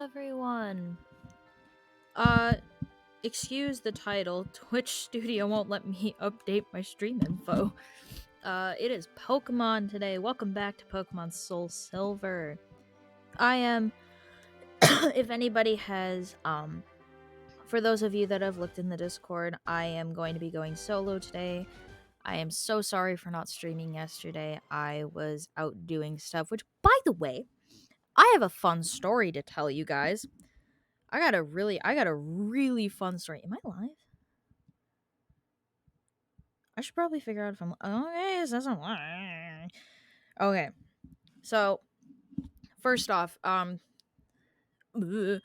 Everyone. Excuse the title. Twitch Studio won't let me update my stream info. It is Pokemon today. Welcome back to Pokemon SoulSilver. I am if anybody has for those of you that have looked in the Discord, I am going to be going solo today. I am so sorry for not streaming yesterday. I was out doing stuff, which by the way, I have a fun story to tell you guys. I got a really fun story. Am I live? I should probably figure out if I'm okay. It doesn't live. Okay, so first off, we're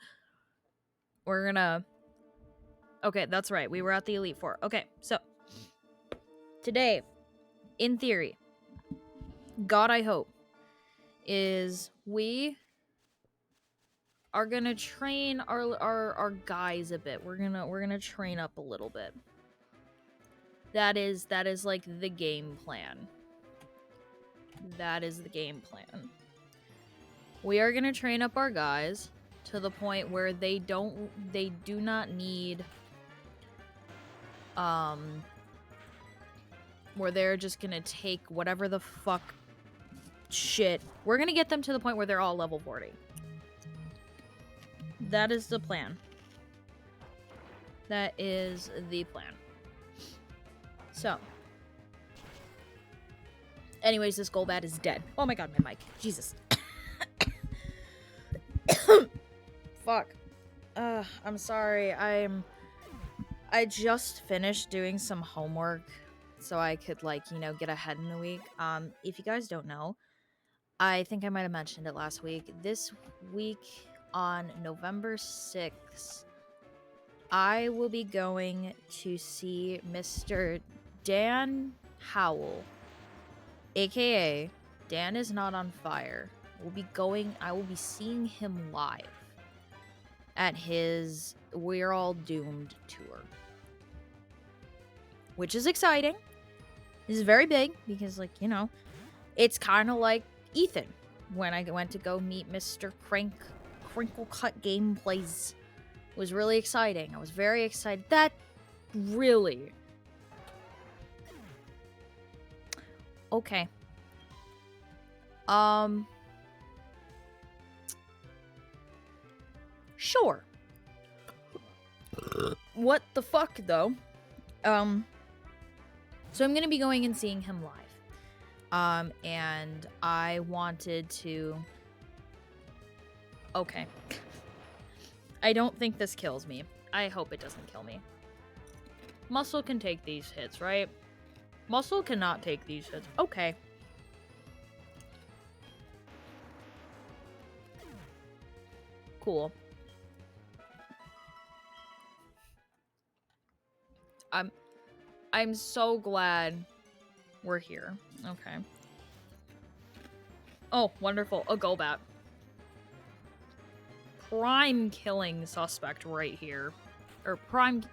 gonna. Okay, that's right. We were at the Elite Four. Okay, so today, in theory, God, I hope, is we are gonna train our guys a bit. We're gonna train up a little bit. That is like the game plan. That is the game plan. We are gonna train up our guys to the point where they do not need where they're just gonna take whatever the fuck shit. We're gonna get them to the point where they're all level 40. That is the plan. That is the plan. So, anyways, this Golbat is dead. Oh my god, my mic. Jesus. Fuck. I'm sorry. I just finished doing some homework so I could, like, you know, get ahead in the week. If you guys don't know, I think I might have mentioned it last week. This week on November 6th, I will be going to see Mr. Dan Howell, aka Dan is Not on Fire. I will be seeing him live at his We're All Doomed tour, which is exciting. This is very big because, like, you know, it's kind of like Ethan when I went to go meet Mr. Crinkle Cut Gameplays. It was really exciting. I was very excited. That really. Okay. Sure. What the fuck, though? So I'm gonna be going and seeing him live. And I wanted to... Okay. I don't think this kills me. I hope it doesn't kill me. Muscle can take these hits, right? Muscle cannot take these hits. Okay. Cool. I'm so glad we're here. Okay. Oh, wonderful. A Golbat. Prime killing suspect right here. Or prime...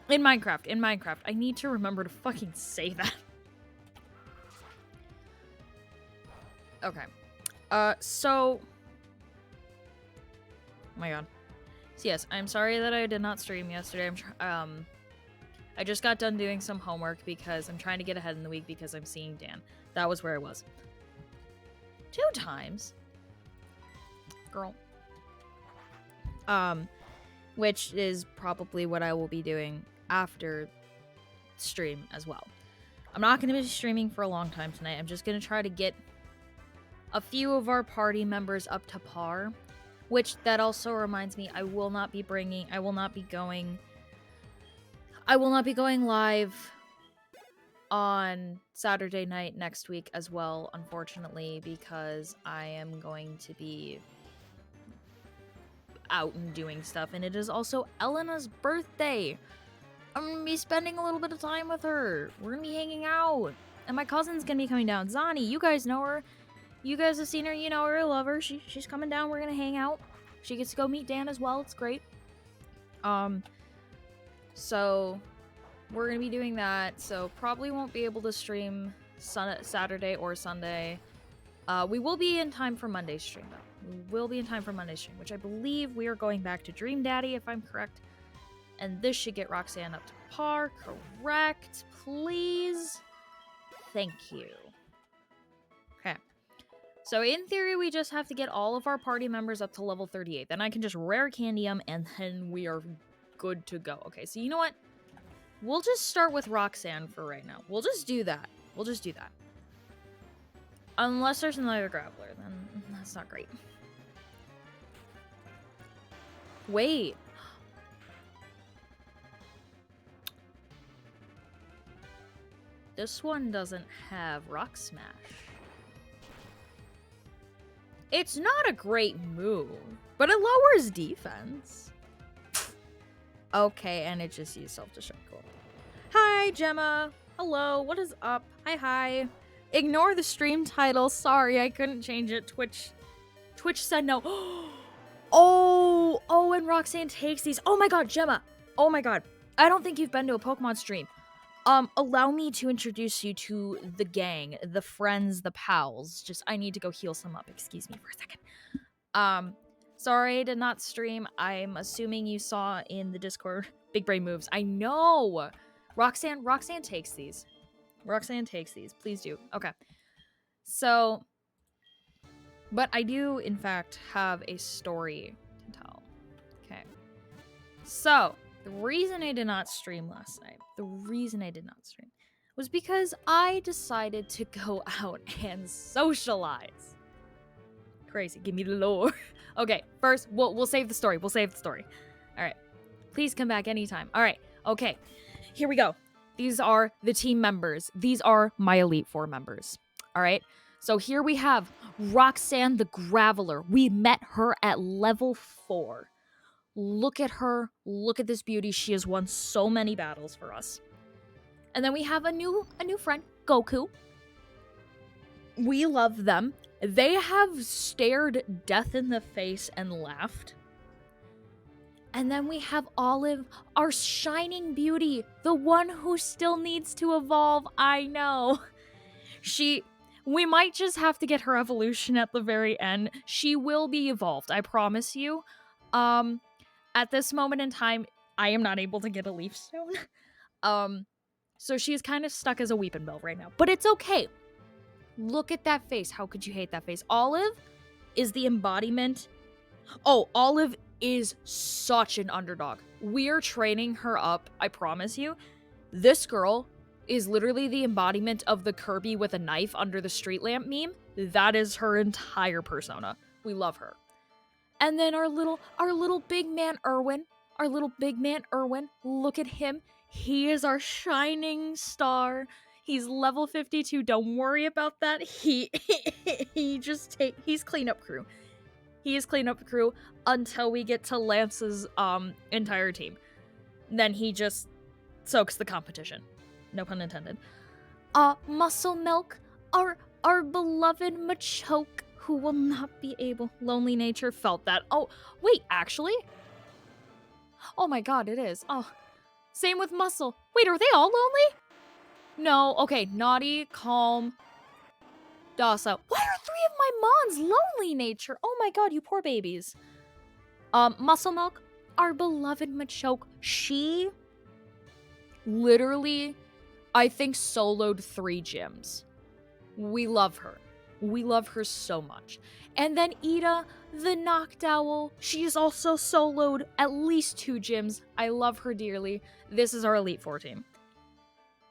In Minecraft. I need to remember to fucking say that. Okay. So... Oh my god. So yes, I'm sorry that I did not stream yesterday. I just got done doing some homework because I'm trying to get ahead in the week because I'm seeing Dan. That was where I was. 2 times. Girl. Which is probably what I will be doing after stream as well. I'm not going to be streaming for a long time tonight. I'm just going to try to get a few of our party members up to par. Which, that also reminds me, I will not be going live on Saturday night next week as well, unfortunately, because I am going to be out and doing stuff, and it is also Elena's birthday. I'm gonna be spending a little bit of time with her. We're gonna be hanging out, and my cousin's gonna be coming down. Zani, you guys know her. You guys have seen her, you know her, I love her. She's coming down, we're gonna hang out. She gets to go meet Dan as well, it's great. So we're gonna be doing that, so probably won't be able to stream Saturday or Sunday. We will be in time for Monday's stream, though. We will be in time for Monday stream, which I believe we are going back to Dream Daddy, if I'm correct. And this should get Roxanne up to par. Correct, please. Thank you. Okay. So in theory, we just have to get all of our party members up to level 38. Then I can just rare candy them, and then we are good to go. Okay, so you know what? We'll just start with Roxanne for right now. We'll just do that. We'll just do that. Unless there's another Graveler, then that's not great. Wait. This one doesn't have Rock Smash. It's not a great move, but it lowers defense. Okay, and it just used self-destruct. Cool. Hi, Gemma. Hello, what is up? Hi. Ignore the stream title. Sorry, I couldn't change it. Twitch said no. Oh, and Roxanne takes these. Oh my god, Gemma. Oh my god. I don't think you've been to a Pokemon stream. Allow me to introduce you to the gang, the friends, the pals. I need to go heal some up. Excuse me for a second. Sorry I did not stream. I'm assuming you saw in the Discord. Big brain moves. I know. Roxanne takes these. Please do. Okay. So, but I do, in fact, have a story to tell. Okay. So, the reason I did not stream last night, was because I decided to go out and socialize. Crazy. Give me the lore. Okay, first, we'll save the story. All right. Please come back anytime. All right. Okay. Here we go. These are the team members. These are my Elite Four members. All right. So here we have Roxanne the Graveler. We met her at level 4. Look at her. Look at this beauty. She has won so many battles for us. And then we have a new friend, Goku. We love them. They have stared death in the face and laughed. And then we have Olive, our shining beauty, the one who still needs to evolve. I know. We might just have to get her evolution at the very end. She will be evolved, I promise you. At this moment in time, I am not able to get a Leaf Stone. So she's kind of stuck as a Weepinbell right now. But it's okay. Look at that face. How could you hate that face? Olive is the embodiment. Oh, Olive is such an underdog. We're training her up, I promise you. This girl is literally the embodiment of the Kirby with a knife under the street lamp meme. That is her entire persona. We love her. And then our little big man Erwin. Look at him. He is our shining star. He's level 52. Don't worry about that. He's cleanup crew. He is cleanup crew until we get to Lance's entire team. Then he just soaks the competition. No pun intended. Muscle Milk, our beloved Machoke, who will not be able. Lonely Nature felt that. Oh, wait, actually? Oh my god, it is. Oh, same with Muscle. Wait, are they all lonely? No, okay, Naughty, Calm, Dasa. Why are 3 of my Mons Lonely Nature? Oh my god, you poor babies. Muscle Milk, our beloved Machoke. She literally, I think, soloed 3 gyms. We love her. We love her so much. And then Ida, the Knocked Owl. She is also soloed at least 2 gyms. I love her dearly. This is our Elite Four team.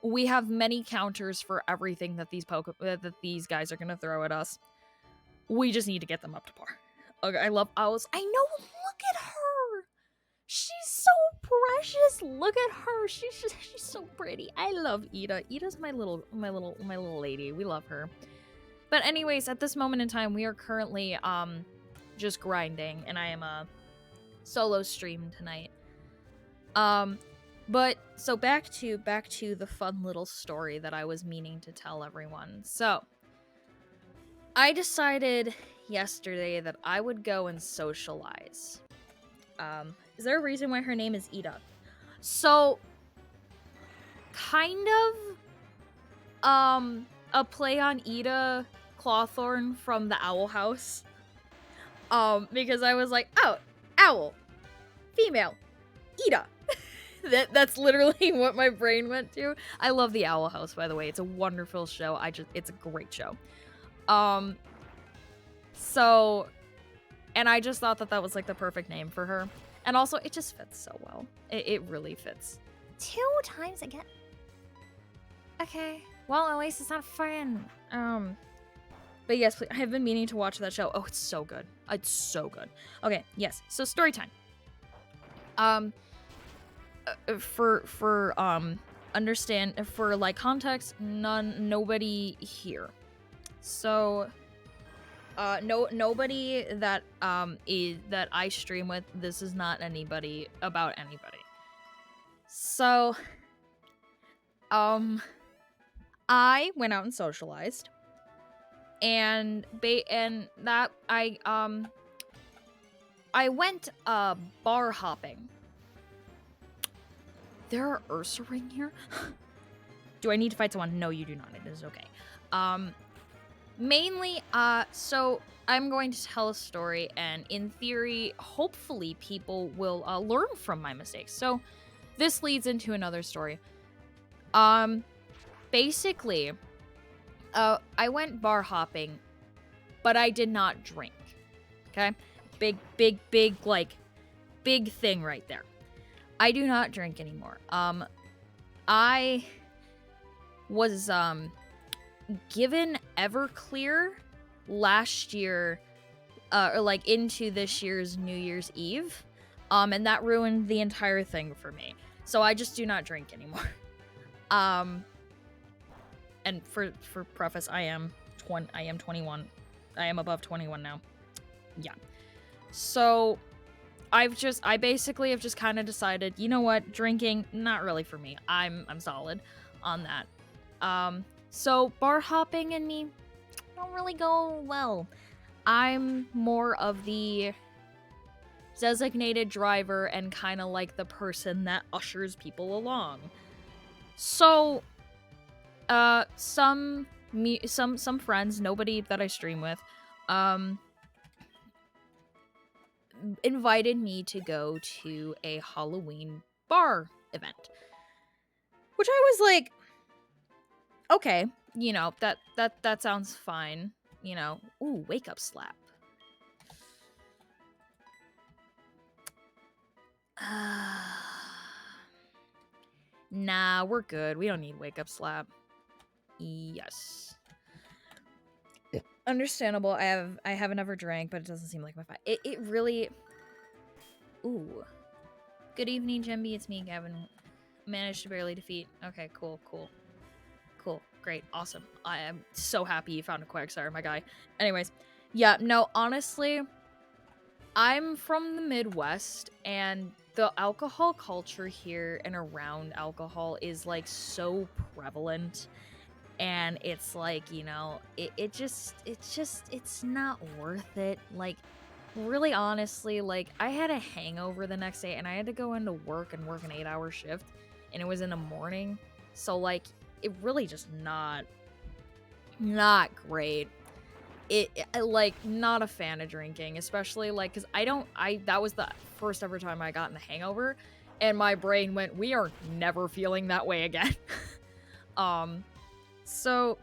We have many counters for everything that these guys are gonna throw at us. We just need to get them up to par. Okay, I love owls. I know. Look at her. She's so precious. Look at her. She's so pretty. I love Ida. Ida's my little lady. We love her. But anyways, at this moment in time, we are currently just grinding, and I am a solo stream tonight. But so back to the fun little story that I was meaning to tell everyone. So I decided yesterday that I would go and socialize. Is there a reason why her name is Ida? So kind of a play on Ida Clawthorn from the Owl House. Because I was like, oh, owl, female, Ida. That's literally what my brain went to. I love the Owl House, by the way. It's a wonderful show. It's a great show. So, and I just thought that was like the perfect name for her. And also, it just fits so well. It really fits. 2 times again. Okay. Well, at least it's not fun. But yes, please, I have been meaning to watch that show. Oh, it's so good. It's so good. Okay, yes. So story time. For like context, nobody here. So nobody that that I stream with, this is not anybody about anybody. So I went out and socialized, and that I went bar hopping. There are Ursaring here? Do I need to fight someone? No, you do not. It is okay. Mainly, so I'm going to tell a story, and in theory, hopefully people will learn from my mistakes. So this leads into another story. Basically, I went bar hopping, but I did not drink. Okay? Big thing right there. I do not drink anymore. I was given Everclear last year, or like into this year's New Year's Eve, and that ruined the entire thing for me. So I just do not drink anymore. And for preface, I am 21. I am above 21 now. Yeah. So I basically have just kind of decided, you know what, drinking, not really for me. I'm solid on that. So bar hopping and me don't really go well. I'm more of the designated driver and kind of like the person that ushers people along. So, some friends, nobody that I stream with, invited me to go to a Halloween bar event, which I was like, okay, you know, that sounds fine, you know. Ooh, wake up slap. Nah, we're good. We don't need wake up slap. Yes. Understandable. I haven't ever drank, but it doesn't seem like my fight. It really. Ooh. Good evening, Jimby. It's me, Gavin. Managed to barely defeat. Okay, cool. Great. Awesome. I am so happy you found a Quagsire, my guy. Anyways, yeah, no, honestly, I'm from the Midwest, and the alcohol culture here and around alcohol is like so prevalent. And it's like, you know, it's not worth it. Like, really honestly, like, I had a hangover the next day and I had to go into work and work an 8-hour shift, and it was in the morning. So, like, it really just not great. Like, not a fan of drinking, especially, like, because that was the first ever time I got in the hangover, and my brain went, we are never feeling that way again. So,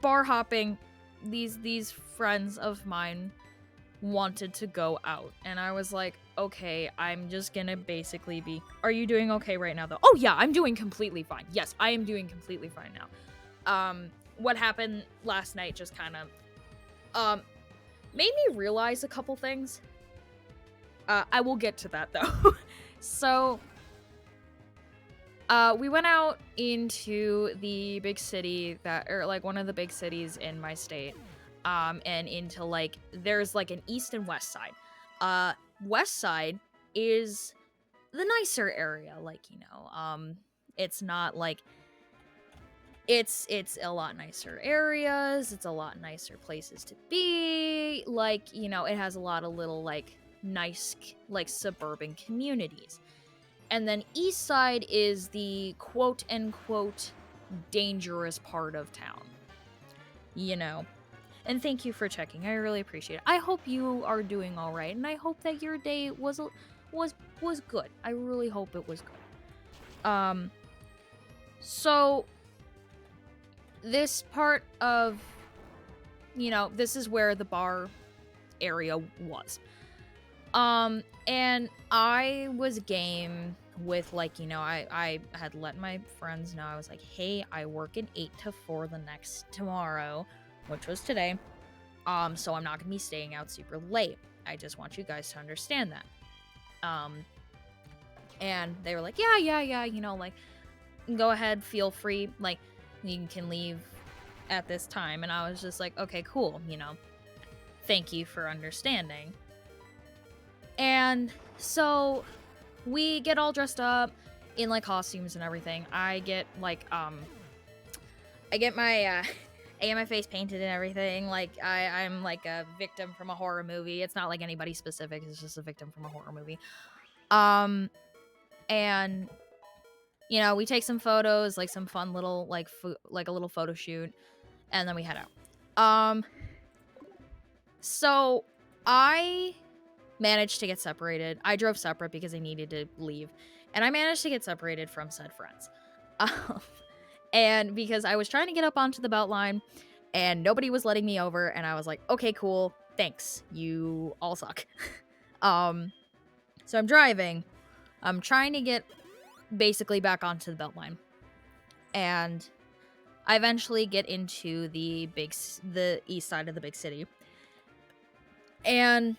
bar hopping, these friends of mine wanted to go out, and I was like, okay, I'm just gonna basically be, are you doing okay right now, though? Oh yeah, I'm doing completely fine. Yes, I am doing completely fine now. What happened last night just kind of, made me realize a couple things. I will get to that, though. So, we went out into the big city or like one of the big cities in my state, and into like, there's like an east and west side. West side is the nicer area, like, you know, it's not like, it's a lot nicer areas, it's a lot nicer places to be, like, you know, it has a lot of little like nice like suburban communities. And then east side is the quote-unquote dangerous part of town. You know? And thank you for checking. I really appreciate it. I hope you are doing all right, and I hope that your day was good. I really hope it was good. So this part of, this is where the bar area was. And I was game with, like, I had let my friends know. I was like, hey, I work an 8 to 4 tomorrow, which was today. So I'm not gonna be staying out super late. I just want you guys to understand that. And they were like, yeah, like, go ahead, feel free, like, you can leave at this time. And I was just like, okay, cool, thank you for understanding. And so we get all dressed up in, like, costumes and everything. I get, like, I get my face painted and everything. Like, I'm like a victim from a horror movie. It's not like anybody specific. It's just a victim from a horror movie. And, we take some photos, like some fun little, like a little photo shoot, and then we head out. So I managed to get separated. I drove separate because I needed to leave, and I managed to get separated from said friends. And because I was trying to get up onto the belt line, and nobody was letting me over, and I was like, okay, cool, thanks, you all suck. So I'm driving. I'm trying to get basically back onto the belt line, and I eventually get into the east side of the big city, and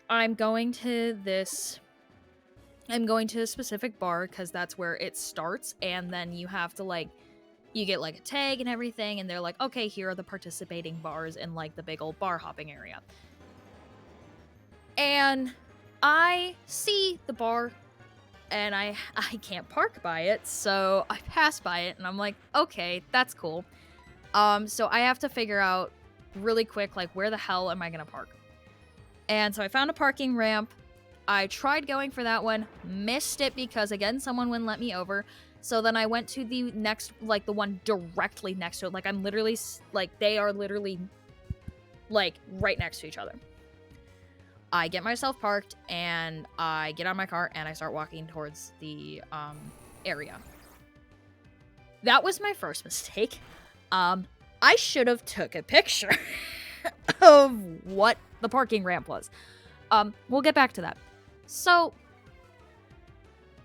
I'm going to a specific bar because that's where it starts, and then you have to, like, you get, like, a tag and everything, and they're like, okay, here are the participating bars in, like, the big old bar hopping area. And I see the bar, and I can't park by it, so I pass by it, and I'm like, okay, that's cool. So I have to figure out really quick, like, where the hell am I gonna park? And so I found a parking ramp. I tried going for that one, missed it because, again, someone wouldn't let me over. So then I went to the next, like, the one directly next to it. Like, I'm literally, like, they are literally, like, right next to each other. I get myself parked, and I get on my car, and I start walking towards the area. That was my first mistake. I should have took a picture of what the parking ramp was. We'll get back to that. So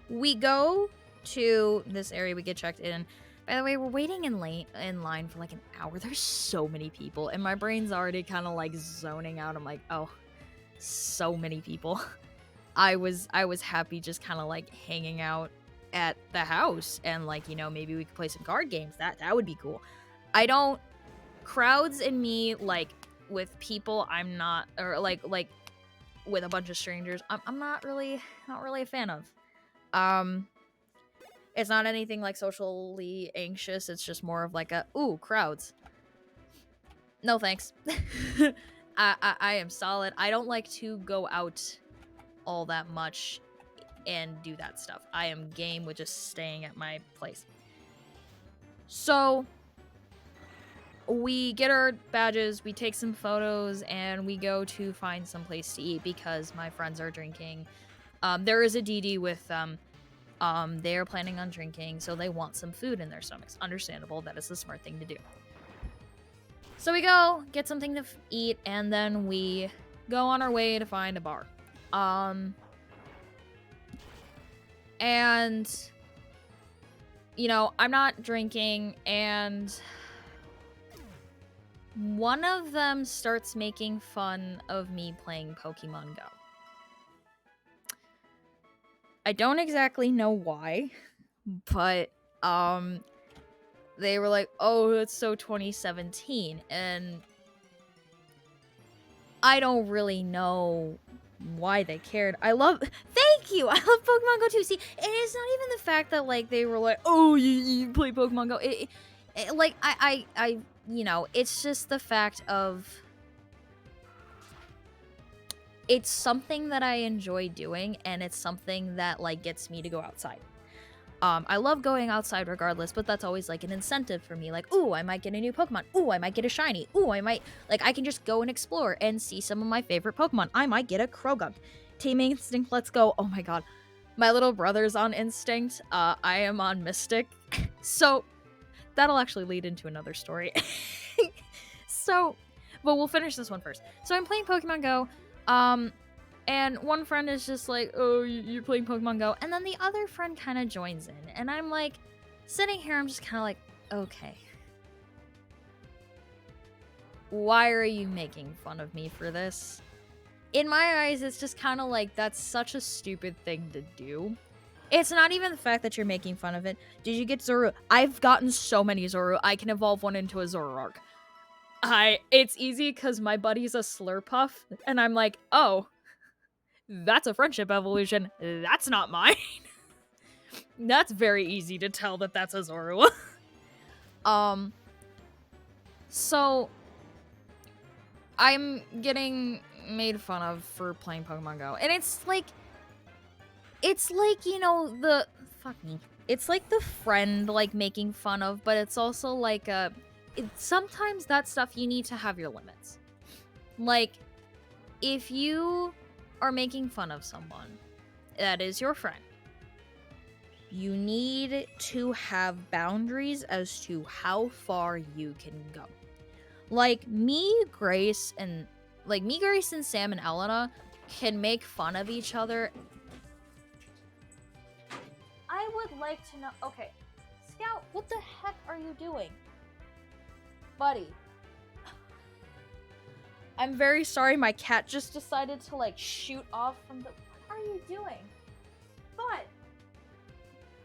we go to this area, we get checked in. By the way, we're waiting in line for like an hour. There's so many people, and my brain's already kind of like zoning out. I'm like, oh, so many people. I was happy just kind of like hanging out at the house, and like, maybe we could play some card games. That would be cool. Crowds and me, like, with people I'm not, or like with a bunch of strangers, I'm not really a fan of. It's not anything like socially anxious. It's just more of like ooh, crowds. No thanks. I am solid. I don't like to go out all that much and do that stuff. I am game with just staying at my place. So we get our badges, we take some photos, and we go to find some place to eat because my friends are drinking. There is a DD with them. They are planning on drinking, so they want some food in their stomachs. Understandable. That is the smart thing to do. So we go, get something to eat, and then we go on our way to find a bar. And, I'm not drinking, and one of them starts making fun of me playing Pokemon Go. I don't exactly know why, but, they were like, oh, it's so 2017, and I don't really know why they cared. Thank you! I love Pokemon Go too. See, and it's not even the fact that, like, they were like, oh, you play Pokemon Go. It's just the fact of, it's something that I enjoy doing, and it's something that, like, gets me to go outside. I love going outside regardless, but that's always like an incentive for me. Like, ooh, I might get a new Pokemon. Ooh, I might get a shiny. Ooh, I might like I can just go and explore and see some of my favorite Pokemon. I might get a Krogunk. Team Instinct, let's go. Oh my god. My little brother's on Instinct. I am on Mystic. So that'll actually lead into another story. So, but we'll finish this one first. So I'm playing Pokemon Go. And one friend is just like, oh, you're playing Pokemon Go. And then the other friend kind of joins in. And I'm like, sitting here, I'm just kind of like, okay. Why are you making fun of me for this? In my eyes, it's just kind of like, that's such a stupid thing to do. It's not even the fact that you're making fun of it. Did you get Zoro? I've gotten so many Zoro. I can evolve one into a Zoroark. It's easy because my buddy's a Slurpuff. And I'm like, oh, that's a friendship evolution. That's not mine. That's very easy to tell that that's a Zorua. So I'm getting made fun of for playing Pokemon Go. And it's like, you know, the fuck me. It's like the friend like making fun of, but it's also like sometimes that stuff you need to have your limits. Like if you are making fun of someone that is your friend, you need to have boundaries as to how far you can go. Like Grace, and Sam and Elena can make fun of each other. I would like to know. Okay, Scout, what the heck are you doing? Buddy. I'm very sorry, my cat just decided to like shoot off from the. What are you doing? But.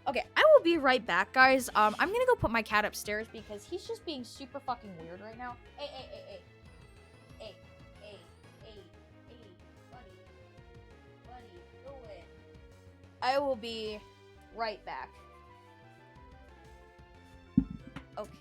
Okay, I will be right back, guys. I'm gonna go put my cat upstairs because he's just being super fucking weird right now. Hey, buddy, go in. I will be right back. Okay.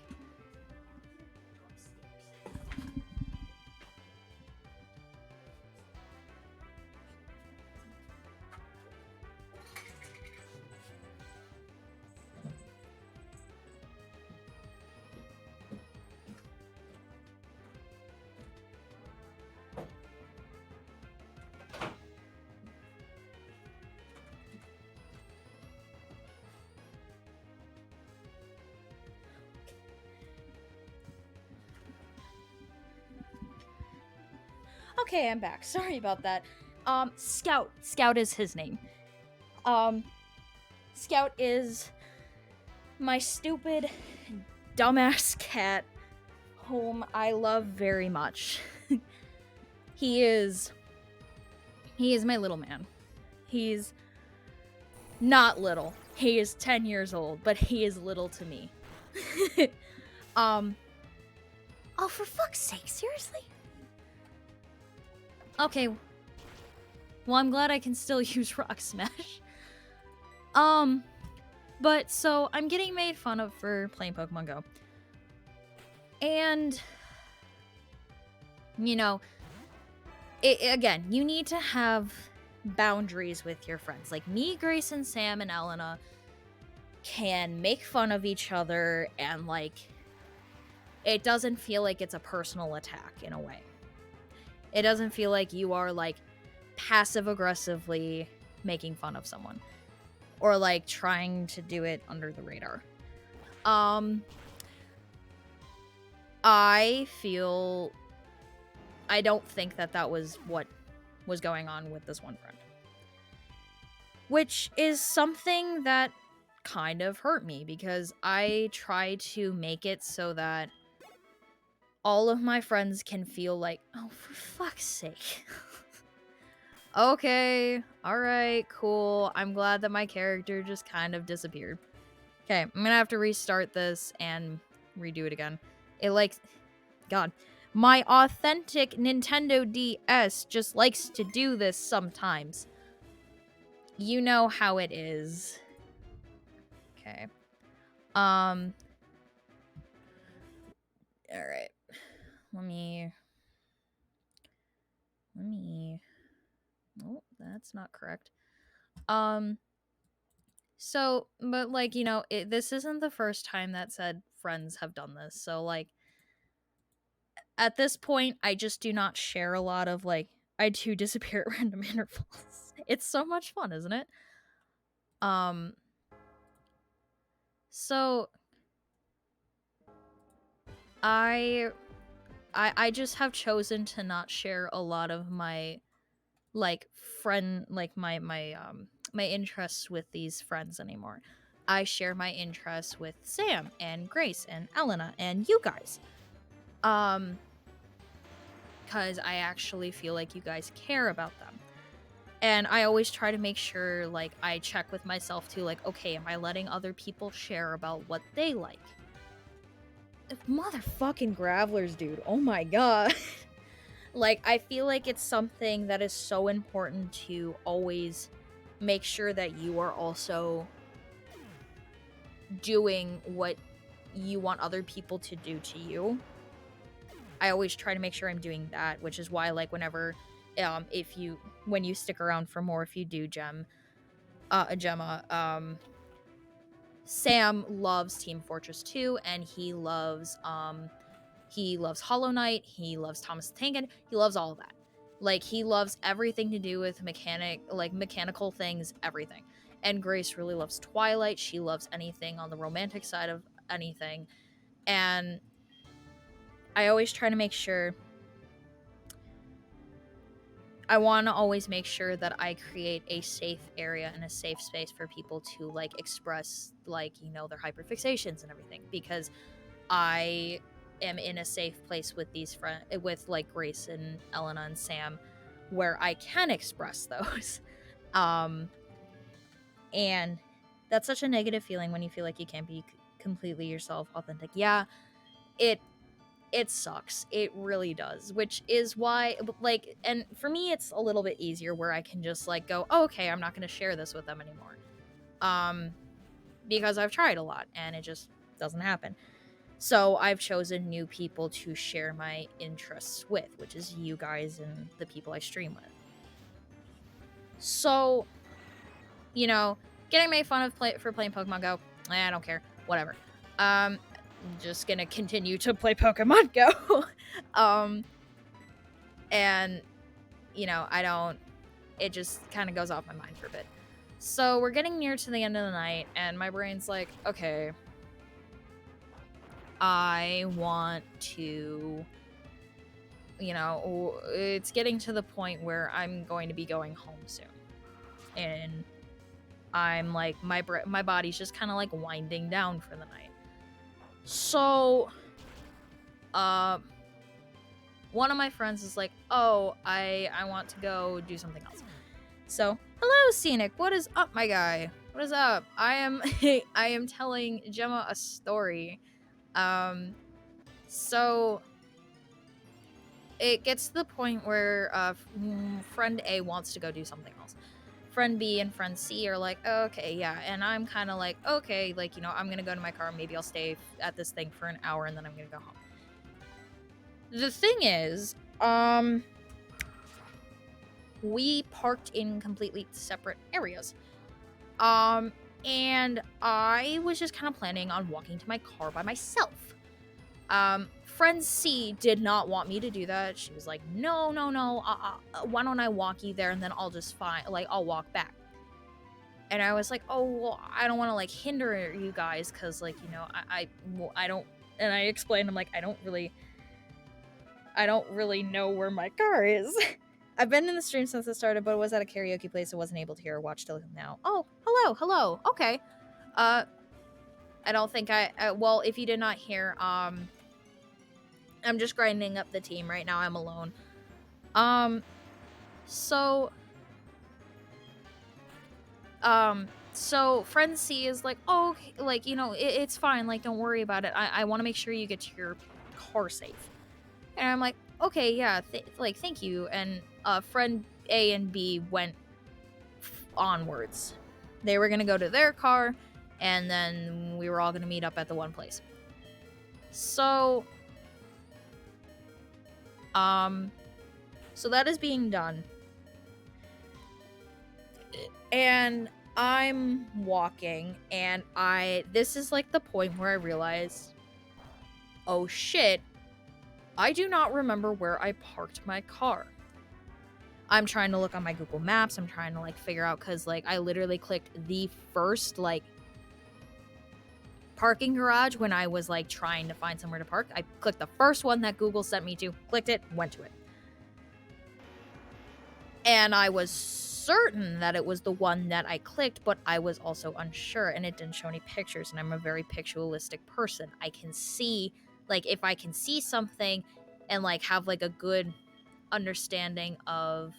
Okay, I'm back. Sorry about that. Scout. Scout is his name. Scout is my stupid, dumbass cat, whom I love very much. He is my little man. He's not little. He is 10 years old, but he is little to me. Oh, for fuck's sake, seriously? Okay. Well, I'm glad I can still use Rock Smash. But so I'm getting made fun of for playing Pokemon Go. And you know, again, you need to have boundaries with your friends. Like me, Grace, and Sam and Elena can make fun of each other and like it doesn't feel like it's a personal attack in a way. It doesn't feel like you are like passive aggressively making fun of someone or like trying to do it under the radar. I don't think that was what was going on with this one friend. Which is something that kind of hurt me because I try to make it so that all of my friends can feel like, oh, for fuck's sake. Okay, alright, cool. I'm glad that my character just kind of disappeared. Okay, I'm gonna have to restart this and redo it again. It likes... God. My authentic Nintendo DS just likes to do this sometimes. You know how it is. Okay. Alright. Let me... Oh, that's not correct. So, but like, this isn't the first time that said friends have done this. So, like, at this point, I just do not share a lot of, like, I do disappear at random intervals. It's so much fun, isn't it? Um, so I I just have chosen to not share a lot of my like my interests with these friends anymore. I share my interests with Sam and Grace and Elena and you guys. Um cuz I actually feel like you guys care about them. And I always try to make sure like I check with myself too like okay, am I letting other people share about what they like? Motherfucking gravelers, dude. Oh my god. Like, I feel like it's something that is so important to always make sure that you are also doing what you want other people to do to you. I always try to make sure I'm doing that, which is why, like, whenever, when you stick around for more, if you do Gemma, Sam loves Team Fortress 2, and he loves Hollow Knight, he loves Thomas the Tank Engine, he loves all of that. Like, he loves everything to do with mechanical things, everything. And Grace really loves Twilight, she loves anything on the romantic side of anything. And I always try to make sure, I want to always make sure that I create a safe area and a safe space for people to, like, express, like, their hyperfixations and everything. Because I am in a safe place with with like Grace and Elena and Sam, where I can express those. Um, and that's such a negative feeling when you feel like you can't be completely yourself, authentic. Yeah, it it sucks. It really does. Which is why, like, and for me, it's a little bit easier where I can just like go, oh, okay, I'm not going to share this with them anymore. Because I've tried a lot and it just doesn't happen. So I've chosen new people to share my interests with, which is you guys and the people I stream with. So, getting made fun of for playing Pokemon Go, I don't care. Whatever. I'm just gonna continue to play Pokemon Go. And, I don't, it just kind of goes off my mind for a bit. So we're getting near to the end of the night, and my brain's like, okay, I want to, it's getting to the point where I'm going to be going home soon. And I'm like, my body's just kind of like winding down for the night. So, one of my friends is like, oh, I want to go do something else. So, hello, Scenic. What is up, my guy? What is up? I am telling Gemma a story. So it gets to the point where friend A wants to go do something else. Friend B and friend C are like, oh, okay, yeah. And I'm kind of like, okay, like, I'm going to go to my car. Maybe I'll stay at this thing for an hour and then I'm going to go home. The thing is, we parked in completely separate areas. And I was just kind of planning on walking to my car by myself. Friend C did not want me to do that. She was like, no, why don't I walk you there and then I'll walk back. And I was like, oh, well, I don't want to like hinder you guys because like, I don't, and I explained, I'm like, I don't really know where my car is. I've been in the stream since it started, but it was at a karaoke place. I wasn't able to hear or watch till now. Oh, hello. Okay. I don't think well, if you did not hear, I'm just grinding up the team right now. I'm alone. So friend C is like, oh, okay, like, it's fine. Like, don't worry about it. I want to make sure you get to your car safe. And I'm like, okay, yeah, thank you. And friend A and B went onwards. They were gonna go to their car, and then we were all gonna meet up at the one place. So, so that is being done. And I'm walking, and this is like the point where I realized, oh shit, I do not remember where I parked my car. I'm trying to look on my Google Maps. I'm trying to like figure out, because like I literally clicked the first like parking garage when I was like trying to find somewhere to park. I clicked the first one that Google sent me to, clicked it, went to it. And I was certain that it was the one that I clicked, but I was also unsure, and it didn't show any pictures, and I'm a very pictualistic person. I can see, like, if I can see something and like have like a good understanding of,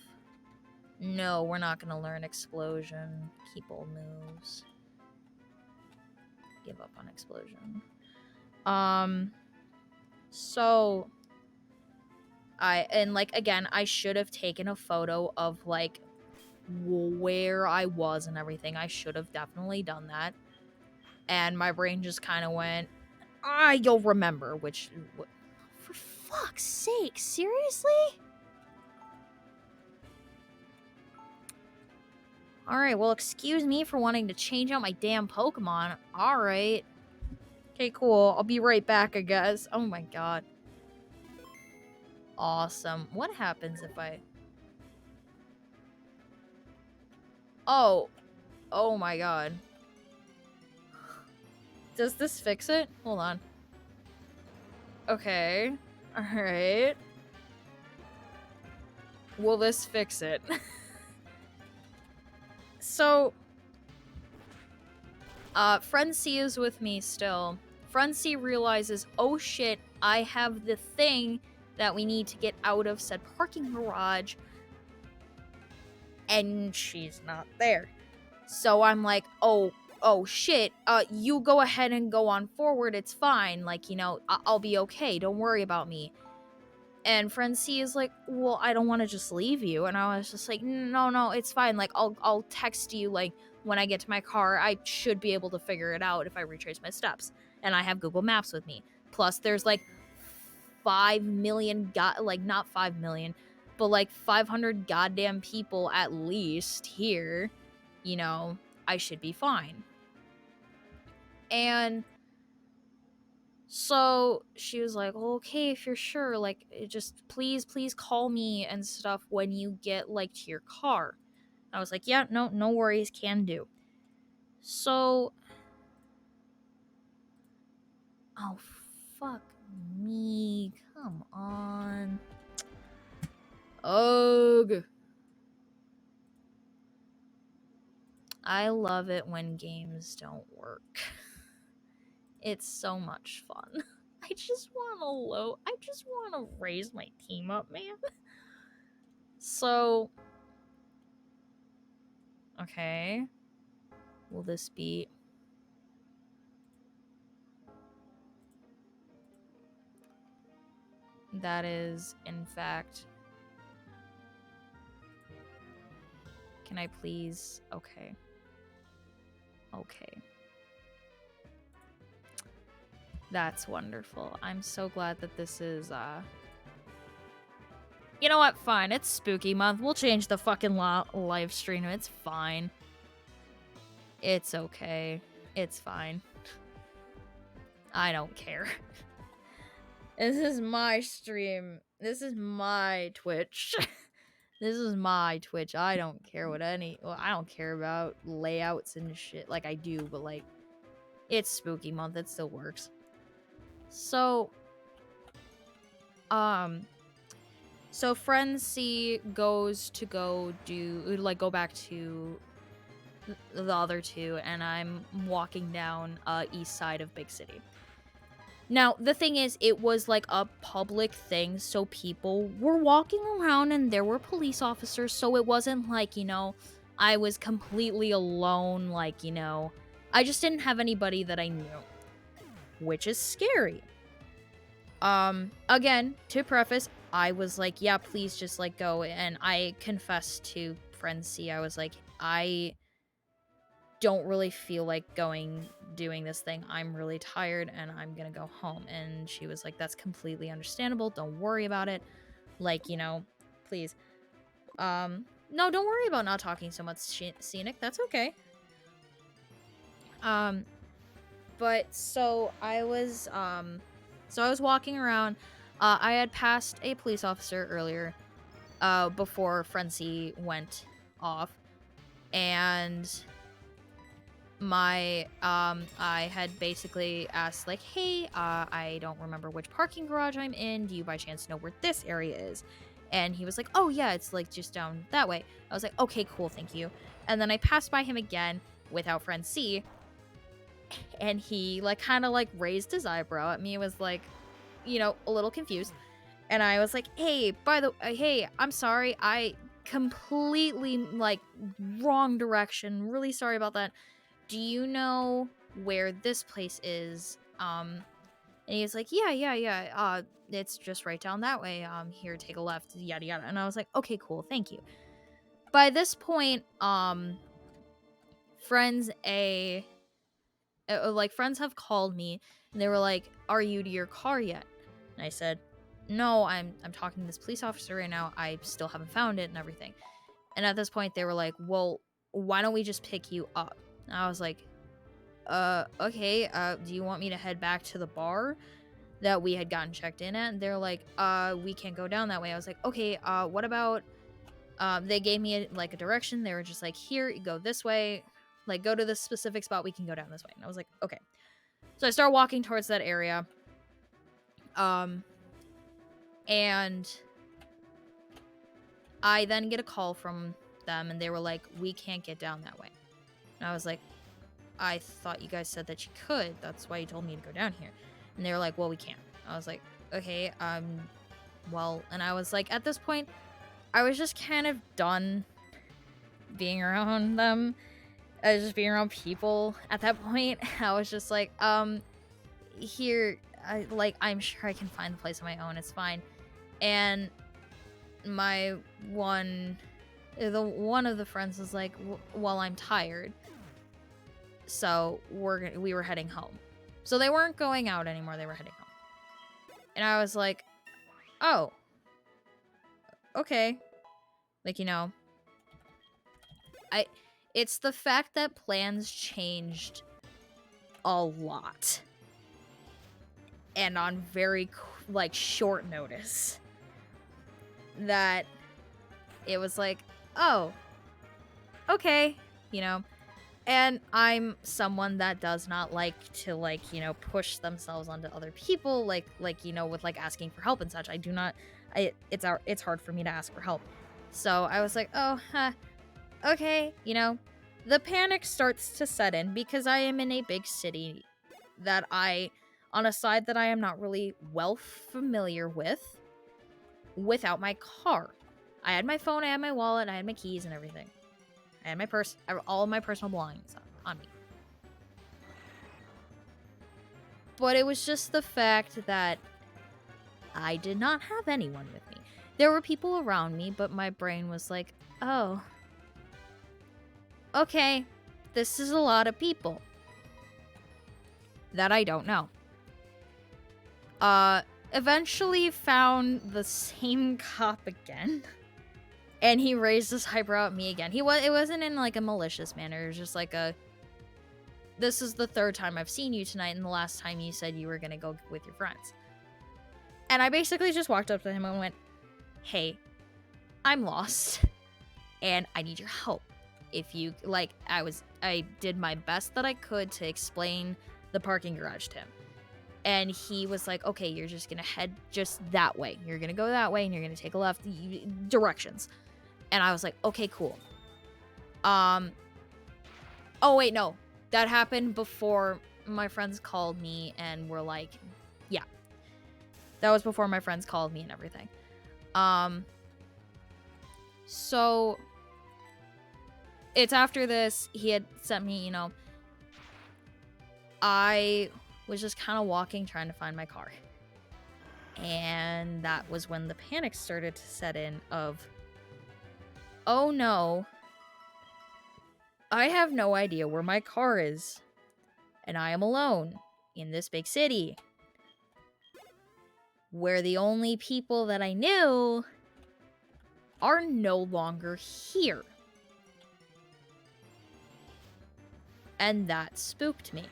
no, we're not gonna learn explosion, keep all moves, give up on explosion. So I should have taken a photo of like where I was and everything. I should have definitely done that. And my brain just kind of went, you'll remember, which, for fuck's sake, seriously? Alright, well, excuse me for wanting to change out my damn Pokemon. Alright. Okay, cool. I'll be right back, I guess. Oh my god. Awesome. What happens if I... Oh. Oh my god. Does this fix it? Hold on. Okay. Alright. Will this fix it? So... Friend C is with me still. Friend C realizes, oh shit, I have the thing that we need to get out of said parking garage, and she's not there. So I'm like, oh shit, you go ahead and go on forward, it's fine, like, you know, I'll be okay, don't worry about me. And friend C is like, well, I don't want to just leave you. And I was just like, no, it's fine, like, I'll text you, like, when I get to my car. I should be able to figure it out if I retrace my steps, and I have Google Maps with me. Plus there's like 5 million like, not 5 million, but like 500 goddamn people at least here, you know, I should be fine. And so she was like, okay, if you're sure, like, just please call me and stuff when you get like to your car. I was like, yeah, no worries, can do. So, oh fuck me, come on. Ugh. I love it when games don't work. It's so much fun. I just want to raise my team up, man. So, okay. Will this be... That is, in fact... Can I please... Okay. Okay. That's wonderful. I'm so glad that this is, You know what? Fine. It's spooky month. We'll change the fucking live stream. It's fine. It's okay. It's fine. I don't care. This is my stream. This is my Twitch. This is my Twitch. I don't care what I don't care about layouts and shit. Like, I do, but like, it's spooky month. It still works. So, so friend C goes to go back to the other two, and I'm walking down east side of Big City. Now, the thing is, it was like a public thing, so people were walking around and there were police officers, so it wasn't like, you know, I was completely alone, like, you know, I just didn't have anybody that I knew, which is scary. Again, to preface, I was like, yeah, please just, like, go, and I confessed to friend C, I was like, I don't really feel like doing this thing. I'm really tired and I'm gonna go home. And she was like, that's completely understandable. Don't worry about it. Like, you know, please. No, don't worry about not talking so much, Scenic. That's okay. Um, but so I was walking around. I had passed a police officer earlier, before Frenzy went off, and I had basically asked, like, hey, I don't remember which parking garage I'm in. Do you by chance know where this area is? And he was like, oh yeah, it's like just down that way. I was like, okay, cool, thank you. And then I passed by him again without friend C, and he like kind of like raised his eyebrow at me. It was like, a little confused. And I was like, hey, hey, I'm sorry, I completely like wrong direction, really sorry about that. Do you know where this place is? And he's like, yeah. It's just right down that way. Here, take a left, yada yada. And I was like, okay, cool, thank you. By this point, friends friends have called me, and they were like, are you to your car yet? And I said, no, I'm talking to this police officer right now. I still haven't found it and everything. And at this point, they were like, well, why don't we just pick you up? And I was like, okay, do you want me to head back to the bar that we had gotten checked in at? And they're like, we can't go down that way. I was like, okay, what about, they gave me a direction. They were just like, here, you go this way, like, go to this specific spot, we can go down this way. And I was like, okay. So I start walking towards that area, and I then get a call from them, and they were like, we can't get down that way. And I was like, I thought you guys said that you could. That's why you told me to go down here. And they were like, well, we can't. I was like, okay, well, and I was like, at this point, I was just kind of done being around them. I was just being around people at that point. I was just like, here, I'm sure I can find the place on my own. It's fine. And one of the friends was like, well, I'm tired. So we were heading home. So they weren't going out anymore. They were heading home. And I was like, oh, okay. Like, it's the fact that plans changed a lot. And on very, short notice. That it was like, oh, okay, And I'm someone that does not like to, push themselves onto other people, with, asking for help and such. I do not, it's hard for me to ask for help. So I was like, oh, okay, the panic starts to set in because I am in a big city on a side that I am not really well familiar with, without my car. I had my phone, I had my wallet, I had my keys and everything. I had my purse, all of my personal belongings on me. But it was just the fact that I did not have anyone with me. There were people around me, but my brain was like, oh, okay, this is a lot of people that I don't know. Eventually found the same cop again. And he raised his eyebrow at me again. It wasn't in a malicious manner. It was just like this is the third time I've seen you tonight, and the last time you said you were gonna go with your friends. And I basically just walked up to him and went, hey, I'm lost, and I need your help. If you, I did my best that I could to explain the parking garage to him. And he was like, okay, you're just gonna head just that way. You're gonna go that way, and you're gonna take a left, directions. And I was like, okay, cool. Oh, wait, no. That happened before my friends called me and were like, yeah. That was before my friends called me and everything. So it's after this, he had sent me, I was just kind of walking, trying to find my car. And that was when the panic started to set in of, oh no, I have no idea where my car is. And I am alone in this big city, where the only people that I knew are no longer here. And that spooked me.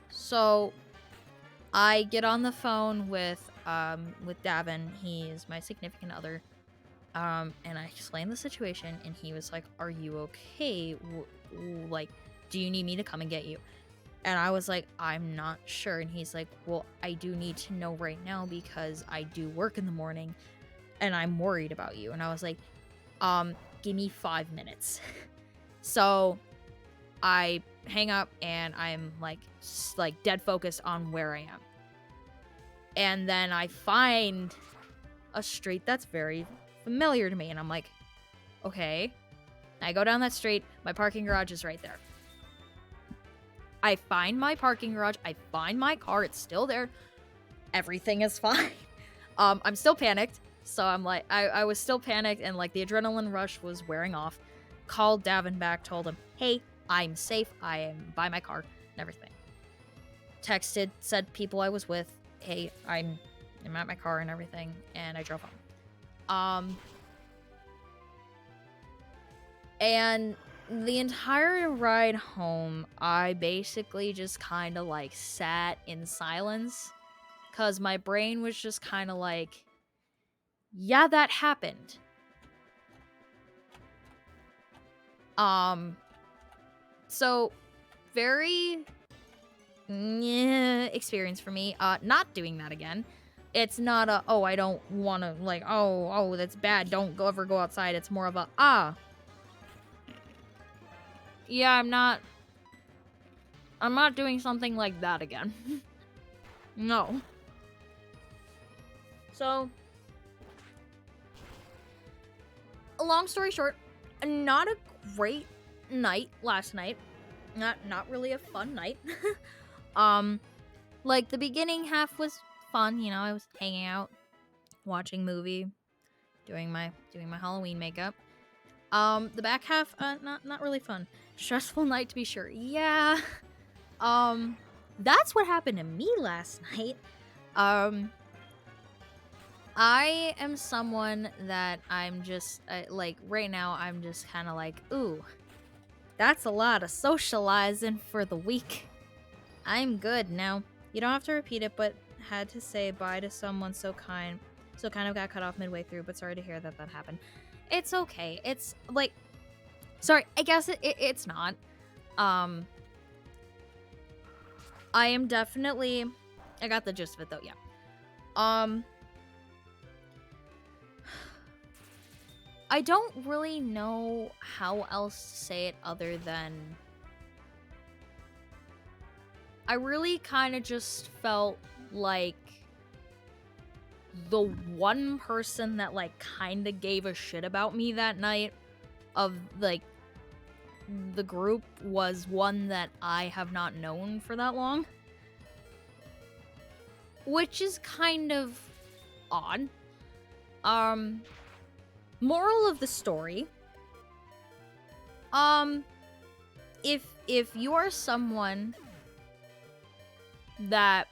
So I get on the phone with Davin. He is my significant other. And I explained the situation, and he was like, "Are you okay? Like, do you need me to come and get you?" And I was like, "I'm not sure." And he's like, "Well, I do need to know right now because I do work in the morning, and I'm worried about you." And I was like, give me 5 minutes." So I hang up, and I'm like dead focused on where I am. And then I find a street that's very familiar to me, and I'm like, okay. I go down that street. My parking garage is right there. I find my parking garage. I find my car. It's still there. Everything is fine. I'm still panicked. So I'm like, I was still panicked, and like the adrenaline rush was wearing off. Called Davin back, told him, "Hey, I'm safe. I am by my car and everything." Texted, said people I was with, "Hey, I'm at my car and everything," and I drove home. And the entire ride home, I basically just kind of like sat in silence, because my brain was just kind of like, yeah, that happened. So very experience for me. Not doing that again. It's not a, oh, I don't want to, like, oh, that's bad, don't ever go outside. It's more of a, yeah, I'm not doing something like that again. No. So, long story short, not a great night last night. Not really a fun night. Like the beginning half was fun, you know, I was hanging out, watching movie, doing my Halloween makeup. The back half, not really fun. Stressful night to be sure. Yeah. That's what happened to me last night. I am someone that I'm just, like, right now, I'm just kind of like, ooh, that's a lot of socializing for the week. I'm good now. You don't have to repeat it, but had to say bye to someone so kind of got cut off midway through, but sorry to hear that happened. It's okay. It's, like, sorry, I guess it's not. I am definitely, I got the gist of it, though, yeah. I don't really know how else to say it other than I really kind of just felt like the one person that like kind of gave a shit about me that night of like the group was one that I have not known for that long, which is kind of odd. Moral of the story, if you are someone that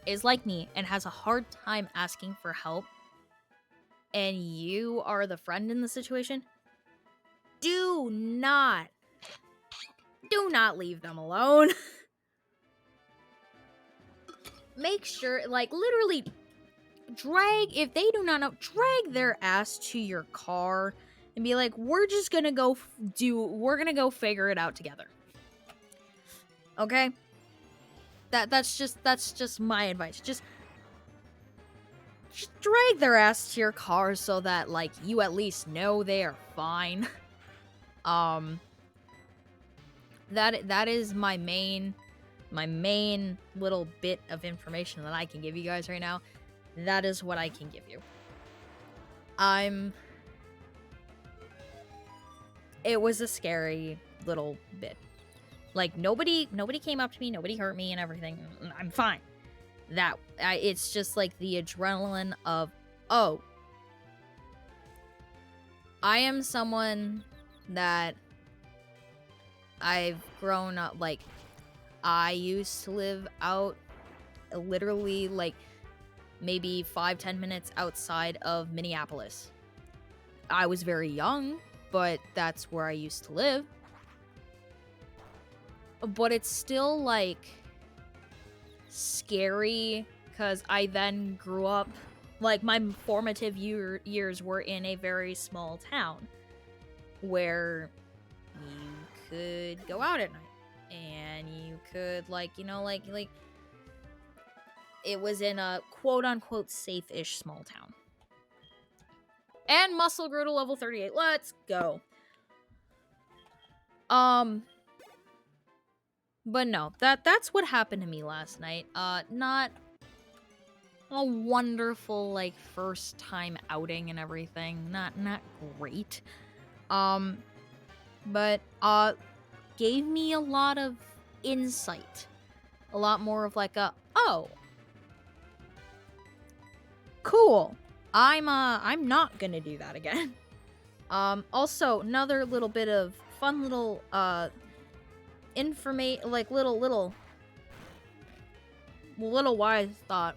is like me and has a hard time asking for help, and you are the friend in the situation, do not leave them alone. Make sure, like, literally if they do not know, drag their ass to your car and be like, we're just gonna go figure it out together. Okay? That's just my advice. Just drag their ass to your car so that, like, you at least know they are fine. That is my main little bit of information that I can give you guys right now. That is what I can give you. It was a scary little bit. Like, nobody came up to me, nobody hurt me and everything. I'm fine. It's just like the adrenaline of, oh, I am someone that I've grown up, like, I used to live out literally like maybe 5-10 minutes outside of Minneapolis. I was very young, but that's where I used to live. but it's still, like, scary, because I then grew up, like, my formative years were in a very small town, where you could go out at night, and you could, like, you know, like, it was in a quote-unquote safe-ish small town. And muscle grew to level 38. Let's go. But no, that's what happened to me last night. Not a wonderful, like, first time outing and everything. Not great. But gave me a lot of insight. A lot more of like oh, cool. I'm not gonna do that again. Also, another little bit of fun little like little wise thought.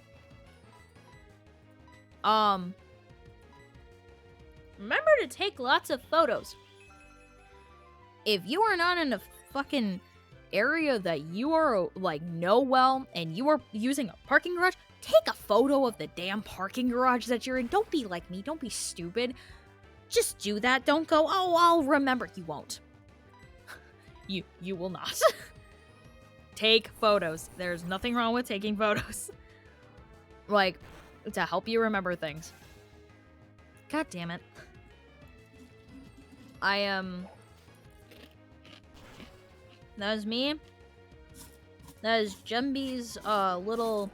Remember to take lots of photos. If you are not in a fucking area that you are, like, know well, and you are using a parking garage, take a photo of the damn parking garage that you're in. Don't be like me. Don't be stupid. Just do that. Don't go, oh, I'll remember. You won't. You will not. Take photos. There's nothing wrong with taking photos. Like, to help you remember things. God damn it. That was me. That is Jumby's little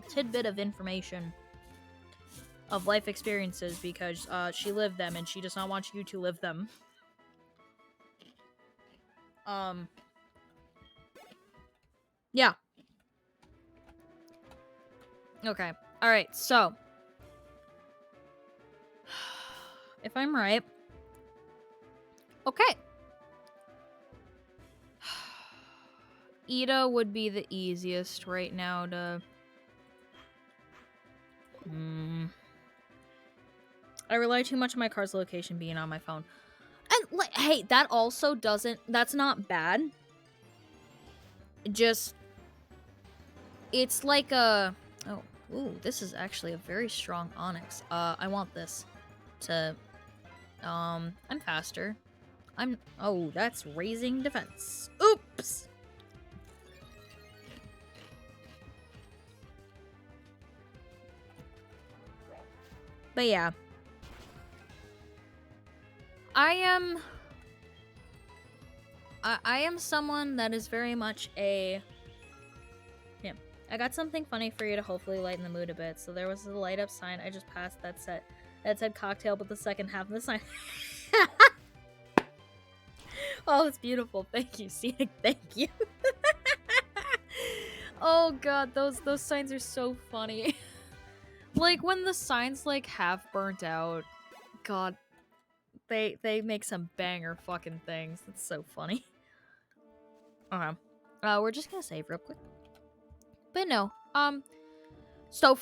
tidbit of information of life experiences, because she lived them and she does not want you to live them. Yeah. Okay. Alright, so. If I'm right. Okay. Ida would be the easiest right now to... I rely too much on my car's location being on my phone. And, like, hey, that also doesn't... That's not bad. Just... It's like a... Oh, ooh, this is actually a very strong onyx. I want this to... I'm faster. Oh, that's raising defense. Oops! But yeah. I am someone that is very much a... Yeah. I got something funny for you to hopefully lighten the mood a bit. So there was a light up sign I just passed that said cocktail, but the second half of the sign... Oh, it's beautiful. Thank you, Scenic. Thank you. Oh god, those signs are so funny. Like, when the signs, like, half burnt out, god, they make some banger fucking things. It's so funny. Okay. We're just gonna save real quick. But no, so,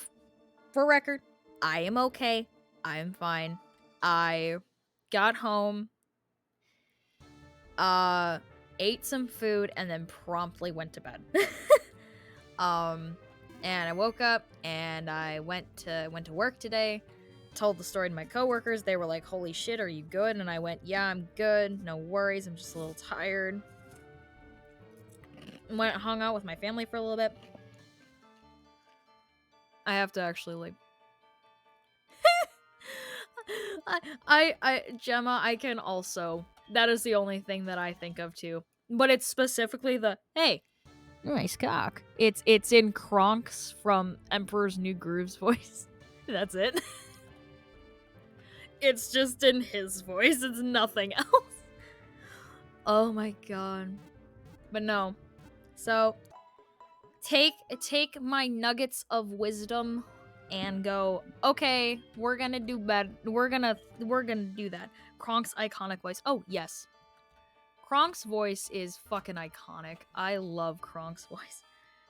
for record, I am okay. I am fine. I got home, ate some food, and then promptly went to bed. And I woke up and I went to work today. Told the story to my coworkers. They were like, "Holy shit, are you good?" And I went, "Yeah, I'm good. No worries. I'm just a little tired." Went hung out with my family for a little bit. I have to actually, like, Gemma, I can also. That is the only thing that I think of too. But it's specifically the, hey, nice cock. It's in Kronk's from Emperor's New Groove's voice. That's it. It's just in his voice. It's nothing else. Oh my god. But no. So take my nuggets of wisdom and go, okay, we're gonna do bad. We're gonna do that. Kronk's iconic voice. Oh, yes. Kronk's voice is fucking iconic. I love Kronk's voice.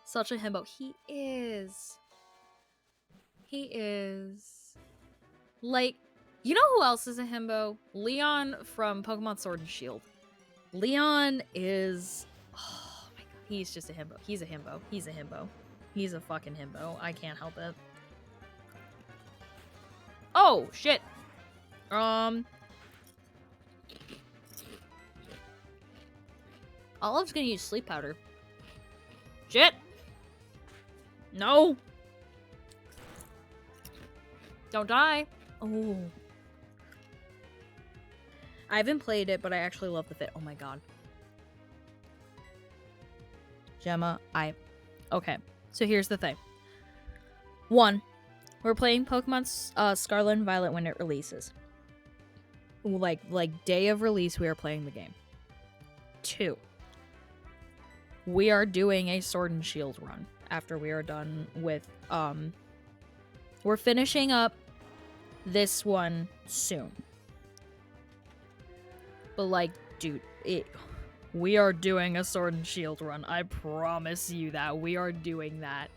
Such a himbo. He is. Like, you know who else is a himbo? Leon from Pokemon Sword and Shield. Leon is... Oh my He's just a himbo. He's a himbo. He's a himbo. He's a fucking himbo. I can't help it. Oh, shit. Olive's gonna use sleep powder. Shit. No. Don't die. Oh. I haven't played it, but I actually love the fit. Oh my god. Gemma, okay. So here's the thing. 1, we're playing Pokemon Scarlet and Violet when it releases. Like day of release, we are playing the game. 2, we are doing a Sword and Shield run after we are done with we're finishing up this one soon. But like, dude, we are doing a Sword and Shield run. I promise you that. We are doing that.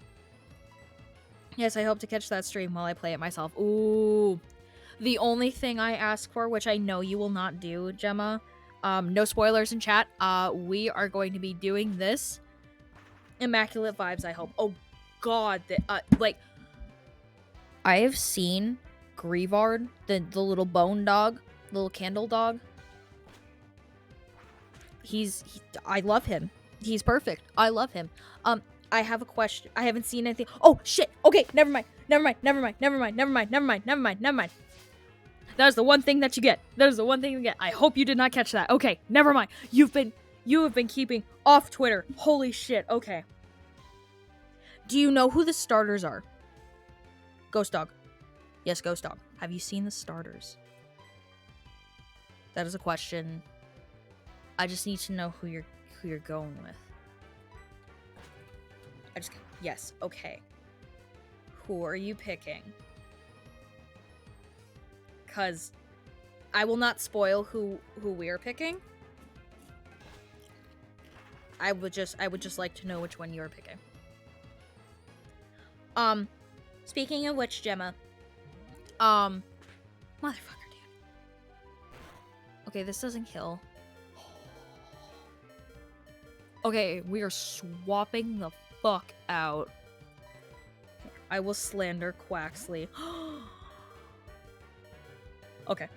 Yes, I hope to catch that stream while I play it myself. Ooh. The only thing I ask for, which I know you will not do, Gemma, no spoilers in chat, we are going to be doing this. Immaculate vibes, I hope. Oh, God. Like, I have seen Grievard, the little bone dog, little candle dog. I love him. He's perfect. I love him. I have a question. I haven't seen anything. Oh, shit. Okay, never mind. That is the one thing that you get. That is the one thing you get. I hope you did not catch that. Okay, never mind. You have been keeping off Twitter. Holy shit. Okay. Do you know who the starters are? Ghost Dog. Yes, Ghost Dog. Have you seen the starters? That is a question. I just need to know who you're going with. Yes, okay. Who are you picking? Cause I will not spoil who we are picking. I would just like to know which one you're picking. Speaking of which, Gemma, motherfucker, dude. Okay, this doesn't kill. Okay, we are swapping the fuck out. I will slander Quaxley. Okay.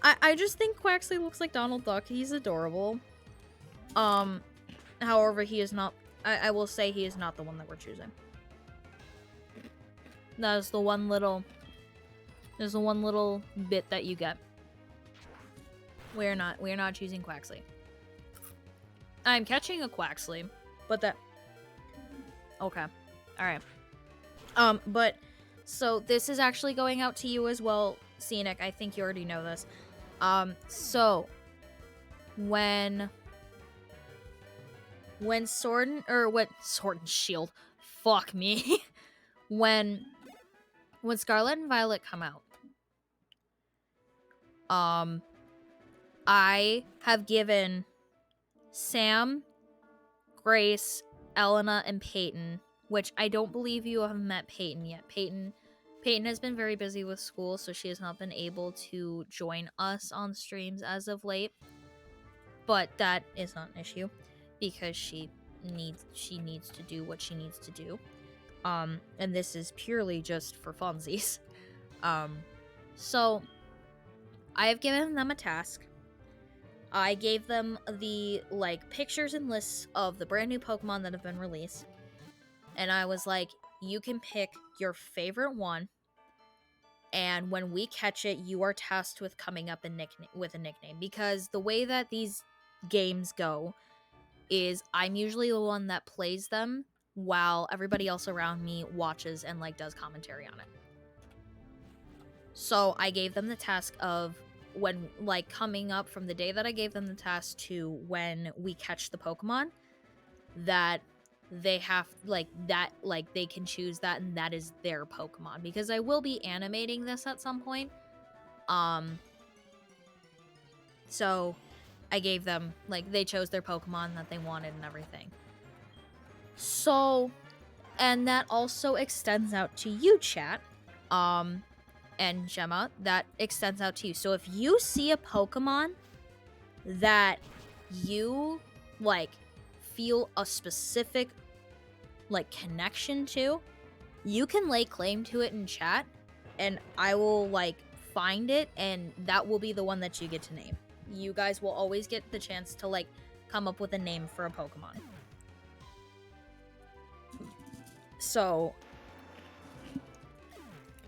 I just think Quaxley looks like Donald Duck. He's adorable. However, he is not... I will say he is not the one that we're choosing. That is the one little... There's the one little bit that you get. We're not choosing Quaxley. I'm catching a Quaxley, but that... Okay. Alright. But... So, this is actually going out to you as well, Scenic. I think you already know this. So... When Sword and Shield... Fuck me. when Scarlet and Violet come out... I have given... Sam, Grace, Elena, and Peyton, which I don't believe you have met Peyton yet. Peyton has been very busy with school, so she has not been able to join us on streams as of late. But that is not an issue because she needs to do what she needs to do. And this is purely just for funsies. So I have given them a task. I gave them the, pictures and lists of the brand new Pokemon that have been released. And I was like, you can pick your favorite one. And when we catch it, you are tasked with coming up with a nickname. Because the way that these games go is I'm usually the one that plays them while everybody else around me watches and, does commentary on it. So I gave them the task of when, coming up from the day that I gave them the task to when we catch the Pokemon, that they have, they can choose that, and that is their Pokemon. Because I will be animating this at some point. So I gave them, they chose their Pokemon that they wanted and everything. So, and that also extends out to you, chat. And Gemma, that extends out to you. So if you see a Pokemon that you feel a specific like connection to, you can lay claim to it in chat, and I will like find it, and that will be the one that you get to name. You guys will always get the chance to like come up with a name for a Pokemon. So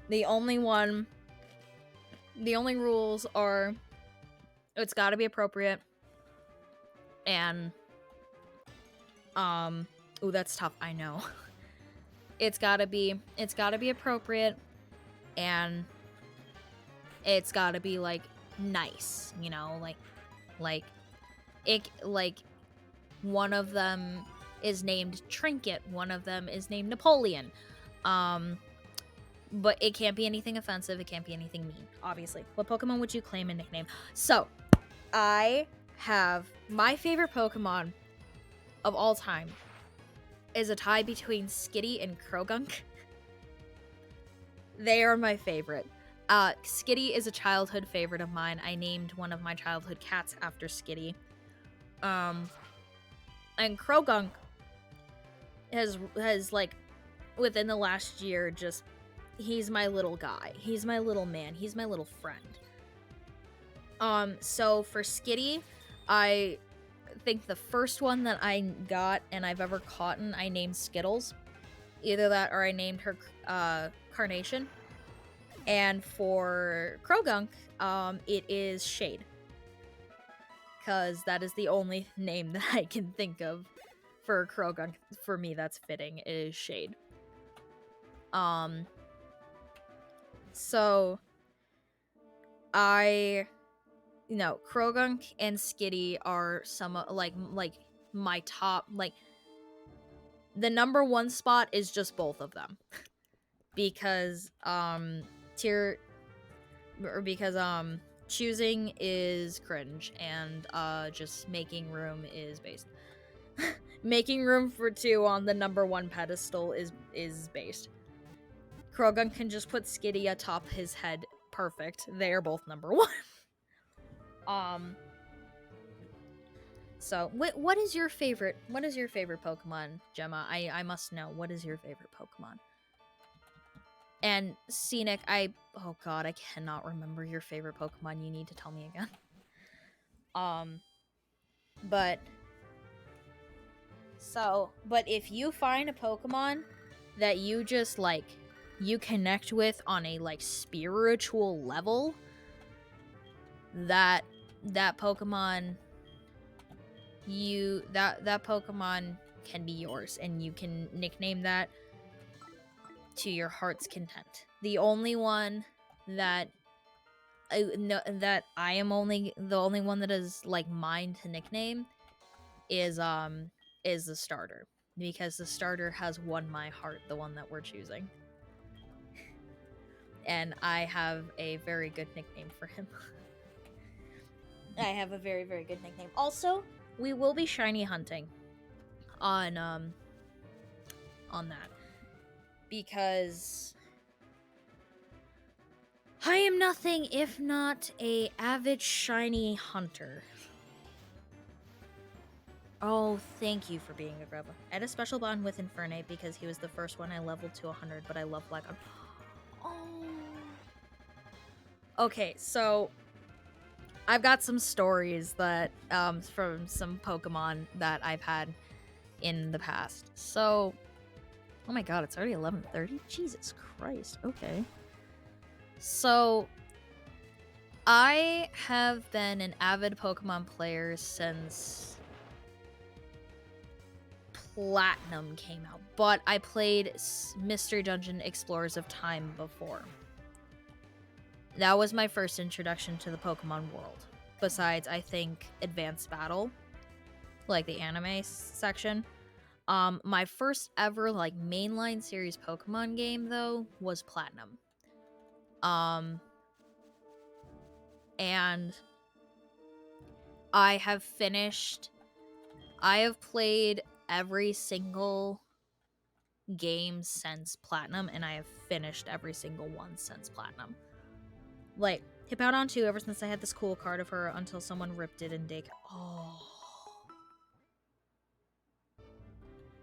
the only rules are it's got to be appropriate, and ooh, that's tough, I know. It's got to be appropriate, and it's got to be like nice, you know, like it, like one of them is named Trinket, one of them is named Napoleon. But it can't be anything offensive, it can't be anything mean, obviously. What Pokemon would you claim a nickname? So, I have my favorite Pokemon of all time is a tie between Skitty and Krogunk. They are my favorite. Skitty is a childhood favorite of mine. I named one of my childhood cats after Skitty. And Krogunk has like within the last year just he's my little guy. He's my little man. He's my little friend. So for Skitty, I think the first one that I got and I've ever caught in, I named Skittles. Either that or I named her Carnation. And for Krogunk, it is Shade. Because that is the only name that I can think of for Krogunk. For me, that's fitting, is Shade. So Krogunk and Skitty are some like my top, like the number one spot is just both of them. Because choosing is cringe, and just making room is based. Making room for two on the number one pedestal is based. Krogunk can just put Skitty atop his head. Perfect. They are both number one. So what is your favorite Pokemon, Gemma? I must know, what is your favorite Pokemon? And Scenic, oh god, I cannot remember your favorite Pokemon. You need to tell me again. But if you find a Pokemon that you just like, you connect with on a like spiritual level, that Pokemon, that Pokemon can be yours, and you can nickname that to your heart's content. The only one that the only one that is like mine to nickname is the starter, because the starter has won my heart, the one that we're choosing. And I have a very good nickname for him. I have a very, very good nickname. Also, we will be shiny hunting on that, because I am nothing if not a avid shiny hunter. Oh, thank you for being a grubba. I had a special bond with Infernape because he was the first one I leveled to 100, but I love Black. Oh. Okay, so I've got some stories that from some Pokemon that I've had in the past. So, oh my god, it's already 11:30? Jesus Christ. Okay. So, I have been an avid Pokemon player since Platinum came out, but I played Mystery Dungeon Explorers of Time before. That was my first introduction to the Pokemon world. Besides, I think, Advanced Battle, like the anime section. My first ever like mainline series Pokemon game though was Platinum. And I have played every single game since Platinum, and I have finished every single one since Platinum. Like, Hippowdon 2, ever since I had this cool card of her, until someone ripped it and oh.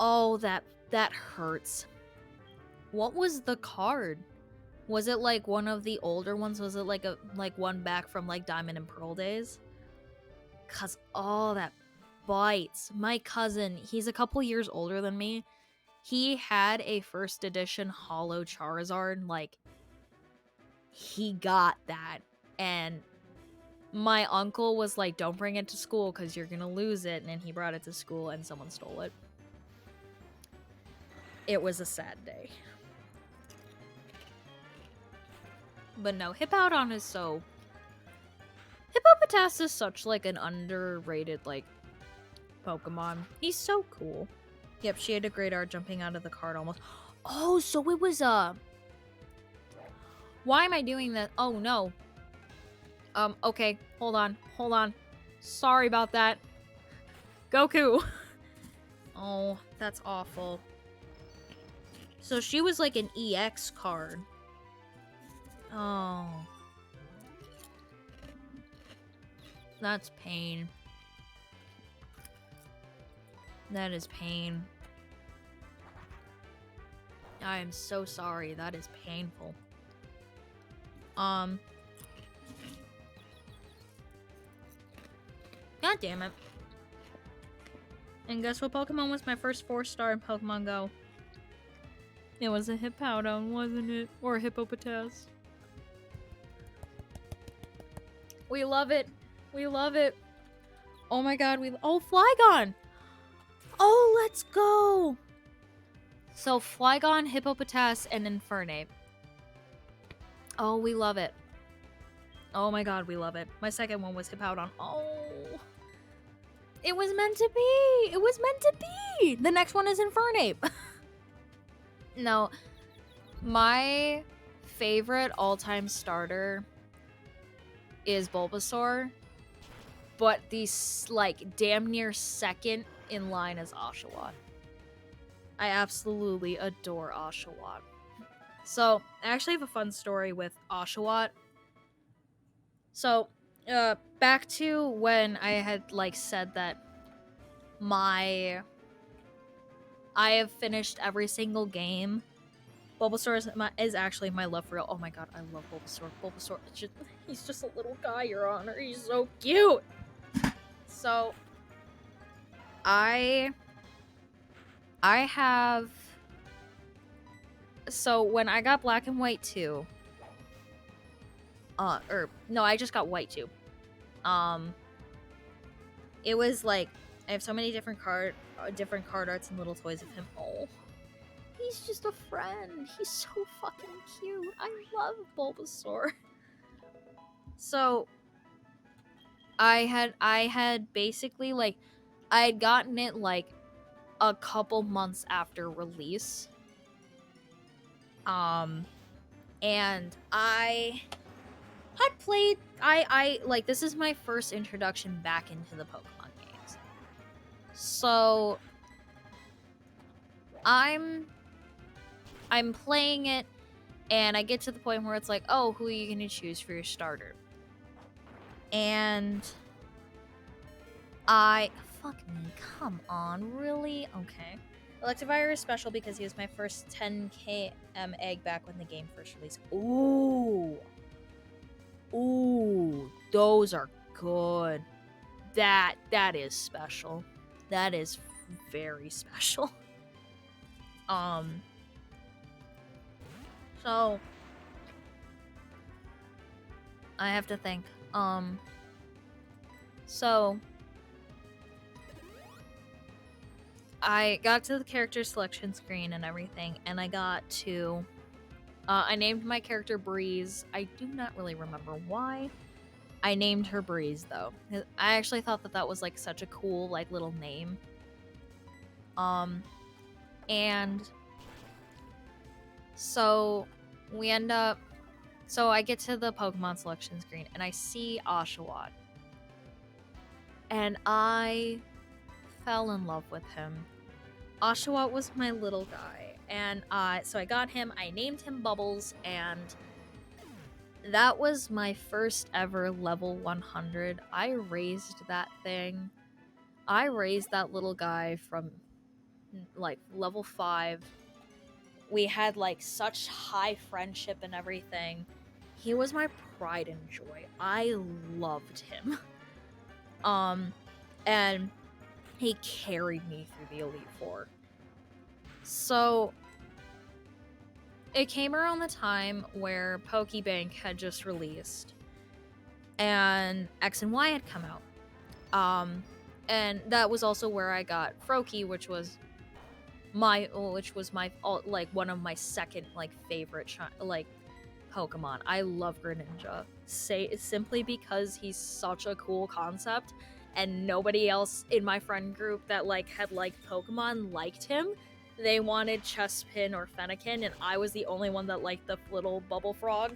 Oh, that hurts. What was the card? Was it like one of the older ones? Was it like one back from like Diamond and Pearl days? Cause all that bites. My cousin, he's a couple years older than me. He had a first edition Holo Charizard. Like, he got that. And my uncle was like, don't bring it to school because you're gonna lose it. And he brought it to school and someone stole it. It was a sad day. But no, Hippowdon is so... Hippopotas is such like an underrated like Pokemon. He's so cool. Yep, she had a great art jumping out of the card almost. Oh, so it was why am I doing that? Oh no. Okay, hold on. Sorry about that. Goku. Oh, that's awful. So she was like an EX card. Oh. That's pain. That is pain. I am so sorry. That is painful. God damn it. And guess what Pokemon was my first 4-star in Pokemon Go? It was a Hippowdon, wasn't it? Or a Hippopotas. We love it. We love it. Oh my god, oh, Flygon! Oh, let's go! So, Flygon, Hippopotas, and Infernape. Oh, we love it. Oh my god, we love it. My second one was Hippowdon. Oh. It was meant to be! It was meant to be! The next one is Infernape. No. My favorite all-time starter is Bulbasaur. But the, like, damn near second in line is Oshawott. I absolutely adore Oshawott. So, I actually have a fun story with Oshawott. So, back to when I had, like, said that I have finished every single game. Bulbasaur is actually my love for real. Oh my god, I love Bulbasaur. Bulbasaur, he's just a little guy, Your Honor. He's so cute! So, I have... So, when I got Black and White 2... no, I just got White 2. It was like... I have so many different card arts and little toys of him. Oh, he's just a friend. He's so fucking cute. I love Bulbasaur. So, I had basically, like... I had gotten it, like, a couple months after release. And I had played, like, this is my first introduction back into the Pokemon games. So, I'm playing it, and I get to the point where it's like, oh, who are you going to choose for your starter? And fuck me, come on, really? Okay. Electivire is special because he was my first 10km egg back when the game first released. Ooh. Ooh, those are good. That is special. That is very special. So I have to think. So I got to the character selection screen and everything, and I got to... I named my character Breeze. I do not really remember why. I named her Breeze, though. I actually thought that was, like, such a cool, like, little name. And... So, we end up... So, I get to the Pokemon selection screen, and I see Oshawott. And I fell in love with him. Oshawott was my little guy, and so I got him, I named him Bubbles, and that was my first ever level 100. I raised that thing. I raised that little guy from like level 5. We had like such high friendship and everything. He was my pride and joy. I loved him. And he carried me through the Elite Four. So it came around the time where Pokebank had just released and X and Y had come out. And that was also where I got Froakie, which was my like one of my second like favorite like Pokemon. I love Greninja. Simply because he's such a cool concept and nobody else in my friend group that like had liked Pokemon liked him. They wanted Chespin or Fennekin, and I was the only one that liked the little bubble frog.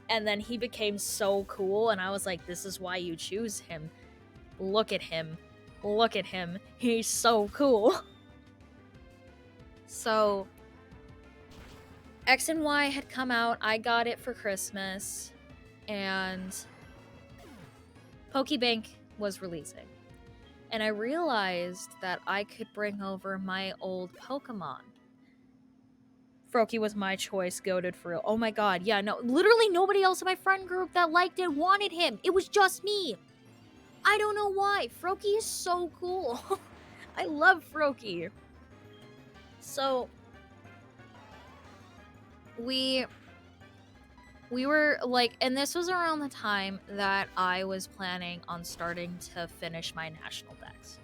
And then he became so cool, and I was like, this is why you choose him. Look at him. Look at him. He's so cool. So X and Y had come out. I got it for Christmas. And Pokebank was releasing. And I realized that I could bring over my old Pokemon. Froakie was my choice, goated for real. Oh my god, yeah, no, literally nobody else in my friend group that liked it wanted him. It was just me. I don't know why. Froakie is so cool. I love Froakie. So we were like, and this was around the time that I was planning on starting to finish my national dex.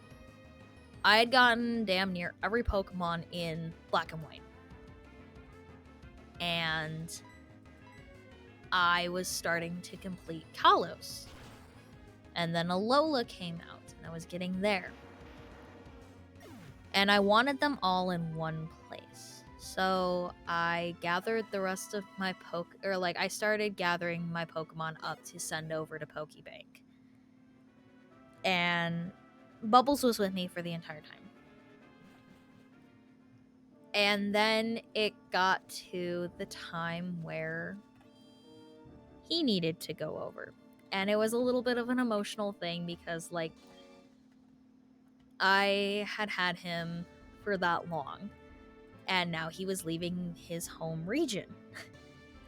I had gotten damn near every Pokemon in Black and White. And I was starting to complete Kalos. And then Alola came out, and I was getting there. And I wanted them all in one place. So I gathered the rest of my I started gathering my Pokemon up to send over to Pokebank. And Bubbles was with me for the entire time. And then it got to the time where he needed to go over. And it was a little bit of an emotional thing because, like, I had him for that long. And now he was leaving his home region.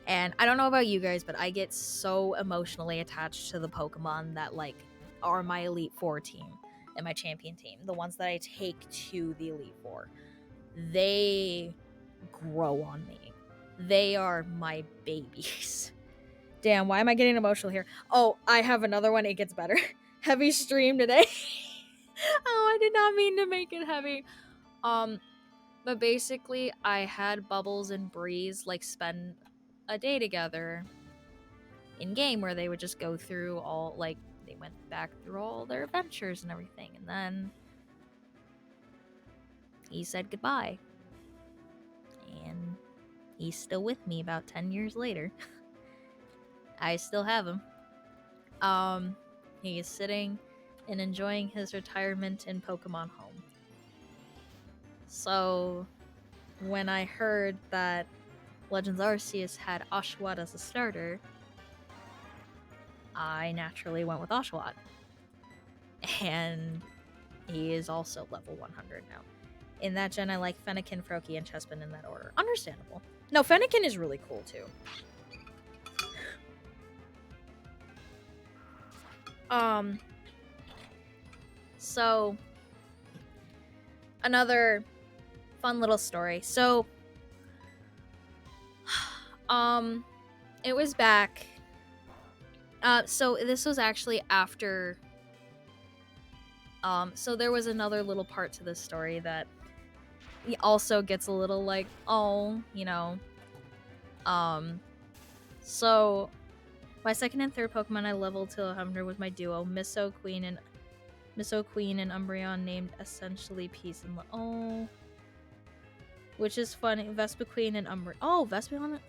And I don't know about you guys, but I get so emotionally attached to the Pokemon that, like, are my Elite Four team and my champion team. The ones that I take to the Elite Four. They grow on me. They are my babies. Damn, why am I getting emotional here? Oh, I have another one. It gets better. Heavy stream today. Oh, I did not mean to make it heavy. But basically, I had Bubbles and Breeze, like, spend a day together in game where they would just go through all, like, they went back through all their adventures and everything. And then he said goodbye. And he's still with me about 10 years later. I still have him. He is sitting and enjoying his retirement in Pokemon Home. So, when I heard that Legends Arceus had Oshawott as a starter, I naturally went with Oshawott. And he is also level 100 now. In that gen, I like Fennekin, Froakie, and Chespin in that order. Understandable. No, Fennekin is really cool, too. So, another fun little story. So, it was back. So this was actually after. So there was another little part to this story that also gets a little like, oh, you know. So my second and third Pokemon I leveled to 100 was my duo, Miso Queen and Umbreon, named essentially Peace and Love. Oh. Which is funny. Vespa Queen and Umbreon. Oh, Vespa.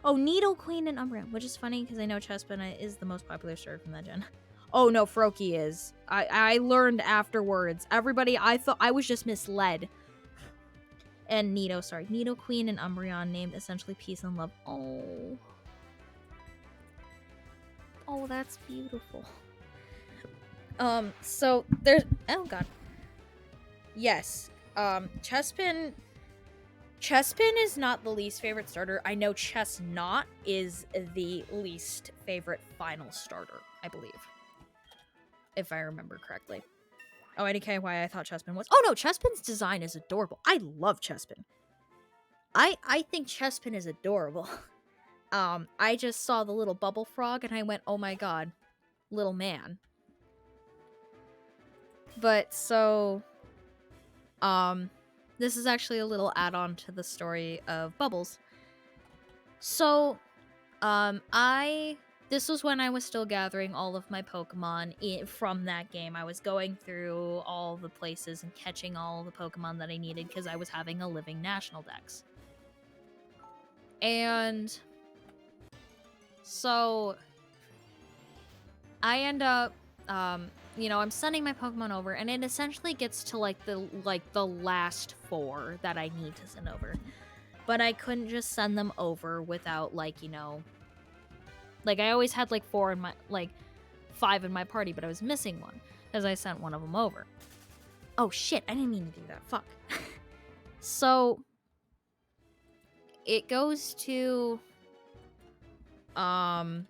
Oh, Nidoqueen and Umbreon, which is funny because I know Chespin is the most popular starter from that gen. Oh no, Froakie is. I learned afterwards. Everybody, I thought I was just misled. And Nidoqueen and Umbreon, named essentially Peace and Love. Oh. Oh, that's beautiful. So there's, oh god. Yes. Chespin is not the least favorite starter. I know Chestnut is the least favorite final starter, I believe. If I remember correctly. Oh, IDK, why I thought Chespin was. Oh no, Chespin's design is adorable. I love Chespin. I think Chespin is adorable. I just saw the little bubble frog and I went, oh my god, little man. But so, this is actually a little add-on to the story of Bubbles. So, this was when I was still gathering all of my Pokemon from that game. I was going through all the places and catching all the Pokemon that I needed because I was having a living national dex. And so I end up, I'm sending my Pokemon over, and it essentially gets to the last 4 that I need to send over. But I couldn't just send them over without I always had 4 in my 5 in my party, but I was missing one as I sent one of them over. Oh shit, I didn't mean to do that. Fuck. So it goes to so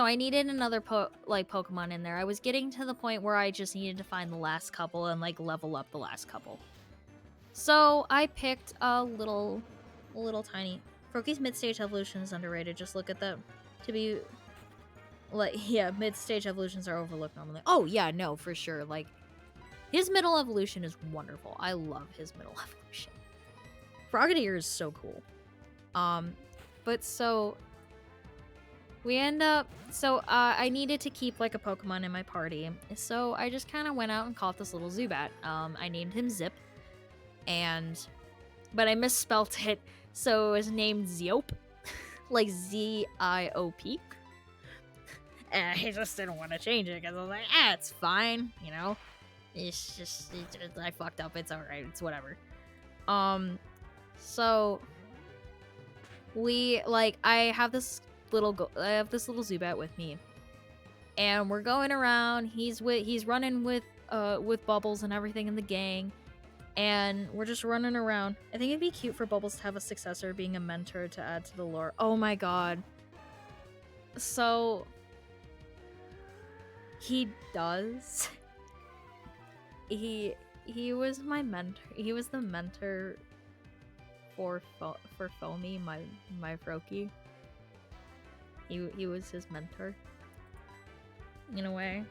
I needed another Pokemon in there. I was getting to the point where I just needed to find the last couple and level up the last couple. So I picked a little tiny. Froakie's mid-stage evolution is underrated. Just look at them. To be mid-stage evolutions are overlooked normally. Oh yeah, no, for sure. His middle evolution is wonderful. I love his middle evolution. Frogadier is so cool. But so we end up, I needed to keep a Pokemon in my party, so I just kind of went out and caught this little Zubat. I named him Zip, but I misspelt it, so it was named Ziop, Z-I-O-P. And I just didn't want to change it because I was like, it's fine, it's just I fucked up. It's alright. It's whatever. So we I have this little Zubat with me, and we're going around. He's running with Bubbles and everything in the gang, and we're just running around. I think it'd be cute for Bubbles to have a successor being a mentor to add to the lore. Oh my god. So he does. He was my mentor. He was the mentor for Foamy, my Froakie. He was his mentor. In a way.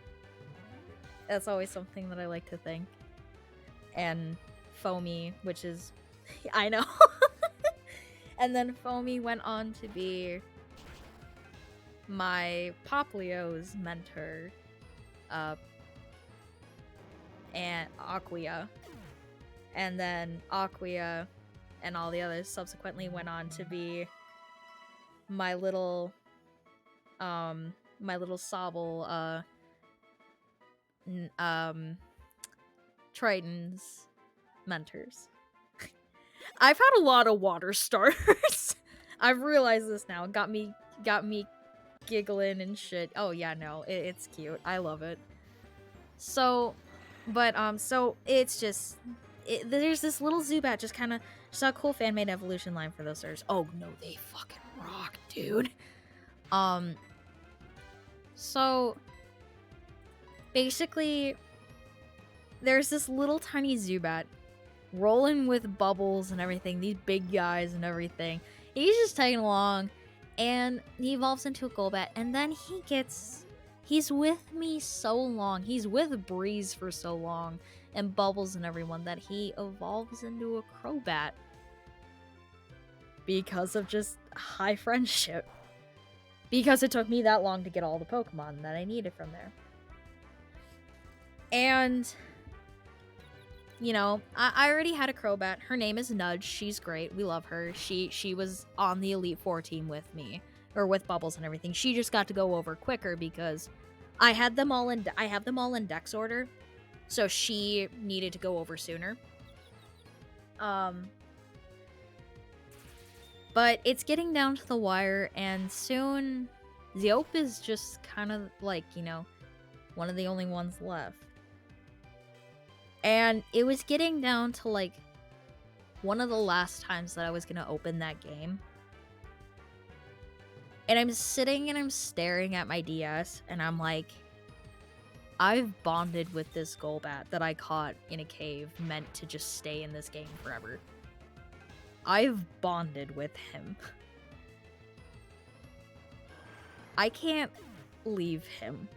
That's always something that I like to think. And Foamy, which is I know. And then Foamy went on to be my Poplio's mentor. And Aquia. And then Aquia and all the others subsequently went on to be my little Sobble Triton's mentors. I've had a lot of water starters. I've realized this now. Got me giggling and shit. Oh yeah, no, it's cute. I love it. So, but so it's just there's this little Zubat just kind of just a cool fan-made evolution line for those starters. Oh no, they fucking rock, dude. So basically there's this little tiny Zubat rolling with Bubbles and everything, these big guys and everything. He's just tagging along, and he evolves into a Golbat, and then he's with me so long. He's with Breeze for so long, and Bubbles and everyone, that he evolves into a Crobat because of just high friendship. Because it took me that long to get all the Pokemon that I needed from there. And I already had a Crobat. Her name is Nudge. She's great. We love her. She was on the Elite Four team with me, or with Bubbles and everything. She just got to go over quicker because I have them all in Dex order, so she needed to go over sooner. But it's getting down to the wire, and soon Ziop is just kind of one of the only ones left. And it was getting down to like one of the last times that I was gonna open that game. And I'm sitting and I'm staring at my DS and I'm like, I've bonded with this Golbat that I caught in a cave meant to just stay in this game forever. I've bonded with him. I can't leave him.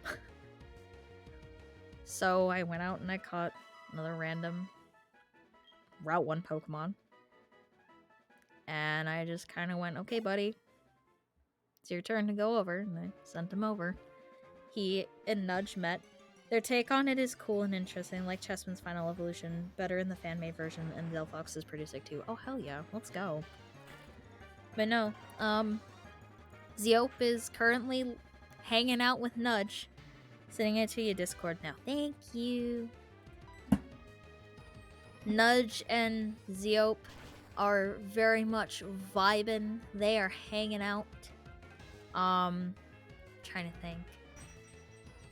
So I went out and I caught another random Route 1 Pokemon. And I just kind of went, okay, buddy, it's your turn to go over. And I sent him over. He and Nudge met. Their take on it is cool and interesting, like Chessman's Final Evolution, better in the fan-made version, and Delphox is pretty sick too. Oh, hell yeah, let's go. But no, Zeope is currently hanging out with Nudge. Sending it to your Discord now. Thank you. Nudge and Zeope are very much vibing. They are hanging out. Trying to think.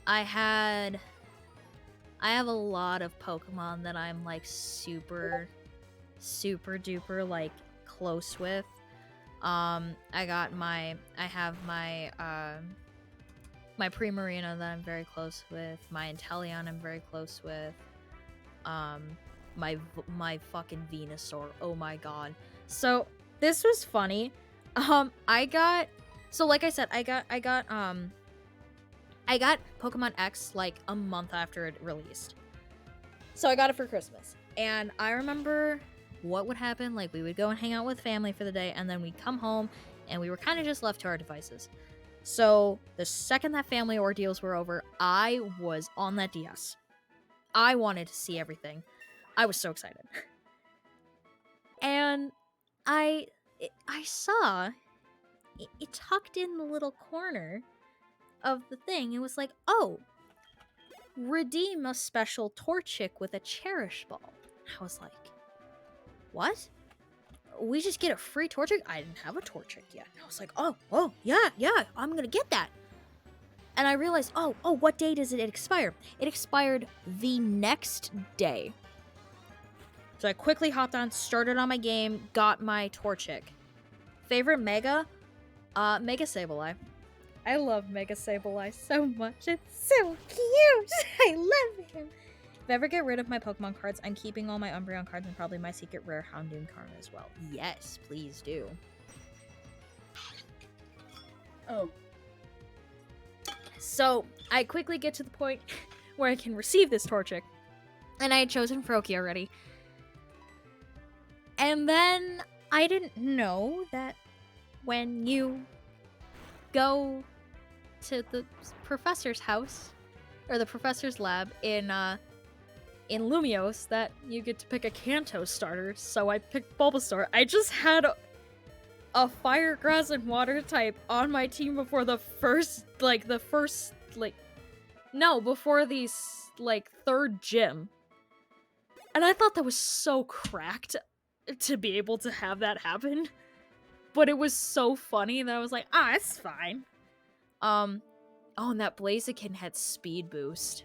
I have a lot of Pokemon that I'm like super duper like close with. I have my Primarina that I'm very close with. My Inteleon I'm very close with. My fucking Venusaur. Oh my god. So this was funny. Like I said, I got Pokemon X like a month after it released. So I got it for Christmas. And I remember what would happen. Like, we would go and hang out with family for the day, and then we'd come home, and we were kind of just left to our devices. So the second that family ordeals were over, I was on that DS. I wanted to see everything. I was so excited. And I saw it tucked in the little corner of the thing. It was like, oh, redeem a special Torchic with a Cherish Ball. I was like, what? We just get a free Torchic? I didn't have a Torchic yet. I was like, oh, yeah, I'm gonna get that. And I realized, oh, what day does it expire? It expired the next day. So I quickly hopped on, started on my game, got my Torchic. Favorite Mega? Mega Sableye. I love Mega Sableye so much. It's so cute. I love him. If I ever get rid of my Pokemon cards, I'm keeping all my Umbreon cards and probably my secret rare Houndoom card as well. Yes, please do. Oh. So, I quickly get to the point where I can receive this Torchic. And I had chosen Froakie already. And then I didn't know that when you go to the professor's house, or the professor's lab in Lumiose, that you get to pick a Kanto starter. So I picked Bulbasaur. I just had a fire, grass, and water type on my team before before the third gym. And I thought that was so cracked to be able to have that happen. But it was so funny that I was like, it's fine. Oh, and that Blaziken had speed boost.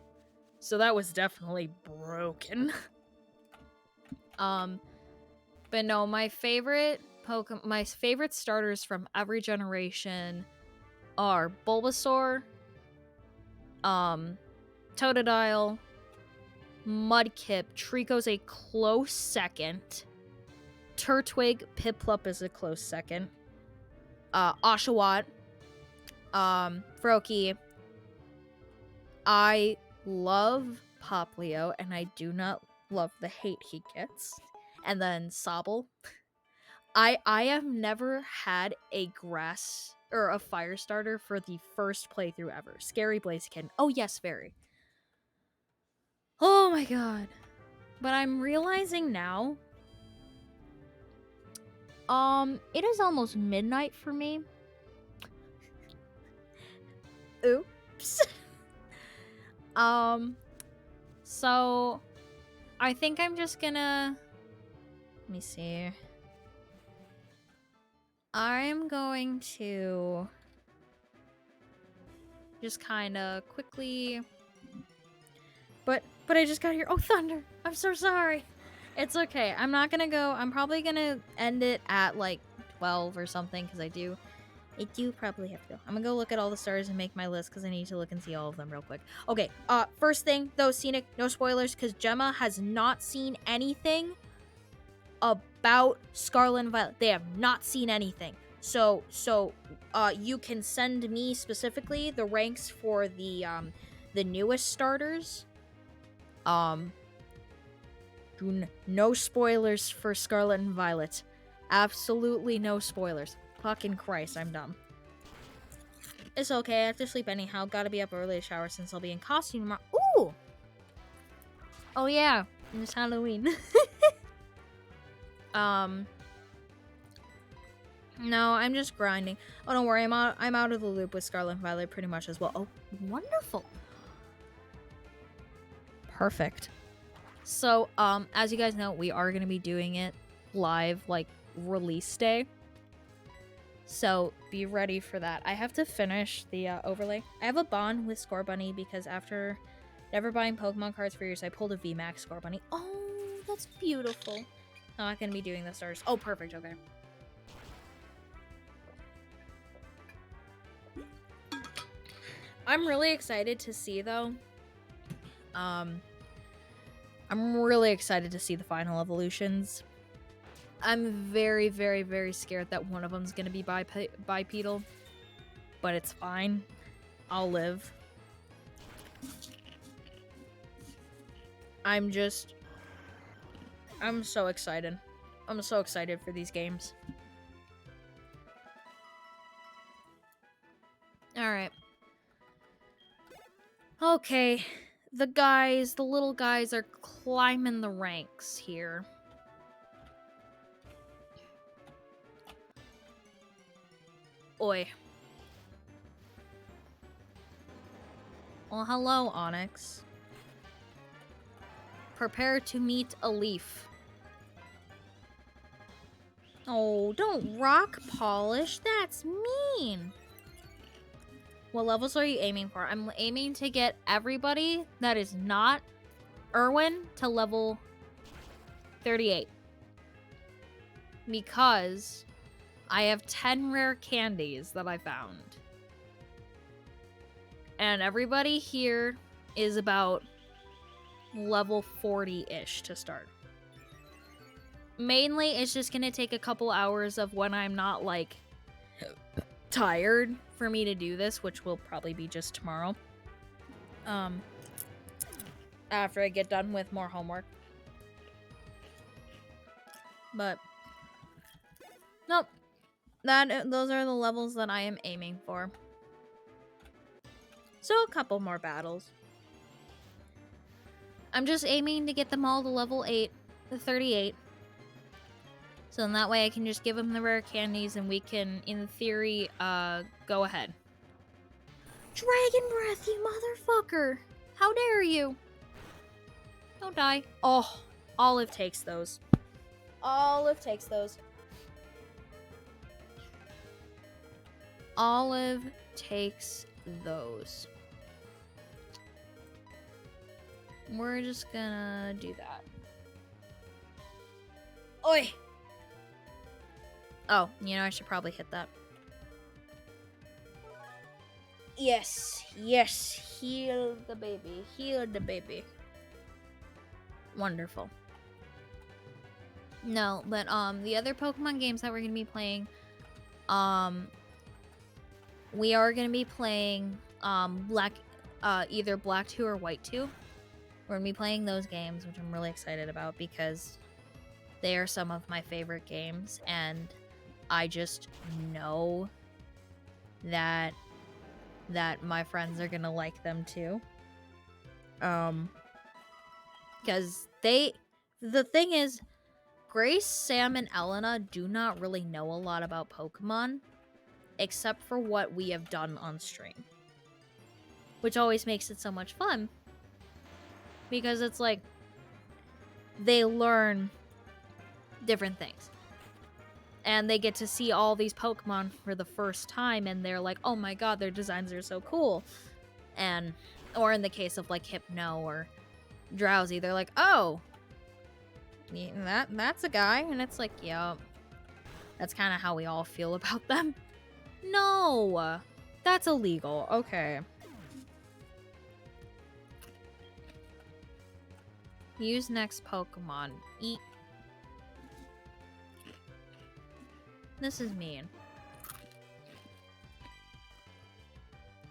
So that was definitely broken. But no, my favorite starters from every generation are Bulbasaur, Totodile, Mudkip, Trico's a close second. Turtwig, Piplup is a close second. Oshawott, Froakie. I love Poplio, and I do not love the hate he gets. And then Sobble. I have never had a grass or a fire starter for the first playthrough ever. Scary Blaziken. Oh yes, very. Oh my god. But I'm realizing now, it is almost midnight for me. Oops. So I think I'm just gonna, let me see. I'm going to just kind of quickly But I just got here. Oh, thunder. I'm so sorry. It's okay. I'm not gonna go. I'm probably gonna end it at like 12 or something because I do probably have to go. I'm gonna go look at all the stars and make my list because I need to look and see all of them real quick. Okay, first thing though, scenic, no spoilers because Gemma has not seen anything about Scarlet and Violet. They have not seen anything. So you can send me specifically the ranks for the newest starters. No spoilers for Scarlet and Violet. Absolutely no spoilers. Fucking Christ, I'm dumb. It's okay, I have to sleep anyhow. Gotta be up early to shower since I'll be in costume tomorrow. Ooh! Oh yeah, it's Halloween. No, I'm just grinding. Oh, don't worry, I'm out of the loop with Scarlet and Violet pretty much as well. Oh, wonderful. Perfect. So, as you guys know, we are going to be doing it live, like, release day. So, be ready for that. I have to finish the overlay. I have a bond with Score Bunny because after never buying Pokemon cards for years, I pulled a VMAX Score Bunny. Oh, that's beautiful. I'm not going to be doing the stars. Oh, perfect. Okay. I'm really excited to see, though. I'm really excited to see the final evolutions. I'm very, very, very scared that one of them's gonna be bipedal, but it's fine. I'll live. I'm so excited. I'm so excited for these games. Alright. Okay. The little guys are climbing the ranks here. Oi. Well, hello, Onyx. Prepare to meet a leaf. Oh, don't rock polish. That's mean. What levels are you aiming for? I'm aiming to get everybody that is not Irwin to level 38. Because I have 10 rare candies that I found. And everybody here is about level 40-ish to start. Mainly, it's just gonna take a couple hours of when I'm not, like, tired for me to do this, which will probably be just tomorrow. After I get done with more homework. But nope. Those are the levels that I am aiming for. So a couple more battles. I'm just aiming to get them all to level 8, to 38. So in that way I can just give them the rare candies and we can, in theory, go ahead. Dragon Breath, you motherfucker! How dare you? Don't die. Oh, Olive takes those. Olive takes those. Olive takes those. We're just gonna do that. Oi! Oh, you know, I should probably hit that. Yes, yes, heal the baby, heal the baby. Wonderful. No, but the other Pokemon games that we're gonna be playing, we are gonna be playing either Black 2 or White 2. We're gonna be playing those games, which I'm really excited about because they are some of my favorite games, and I just know that my friends are gonna like them too. Because the thing is, Grace, Sam, and Elena do not really know a lot about Pokemon, except for what we have done on stream. Which always makes it so much fun. Because it's like, they learn different things. And they get to see all these Pokemon for the first time, and they're like, oh my god, their designs are so cool. Or in the case of like Hypno or Drowsy. They're like, oh, that's a guy. And it's like, yup. That's kind of how we all feel about them. No, that's illegal. Okay. Use next Pokemon. Eat. This is mean.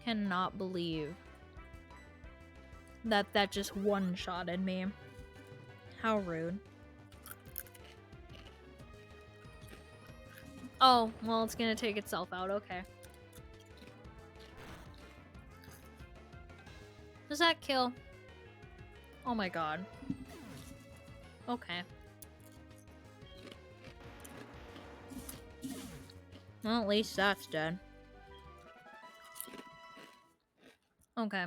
Cannot believe that just one-shotted me. How rude. Oh, well, it's gonna take itself out. Okay. Does that kill? Oh my god. Okay. Well, at least that's dead. Okay.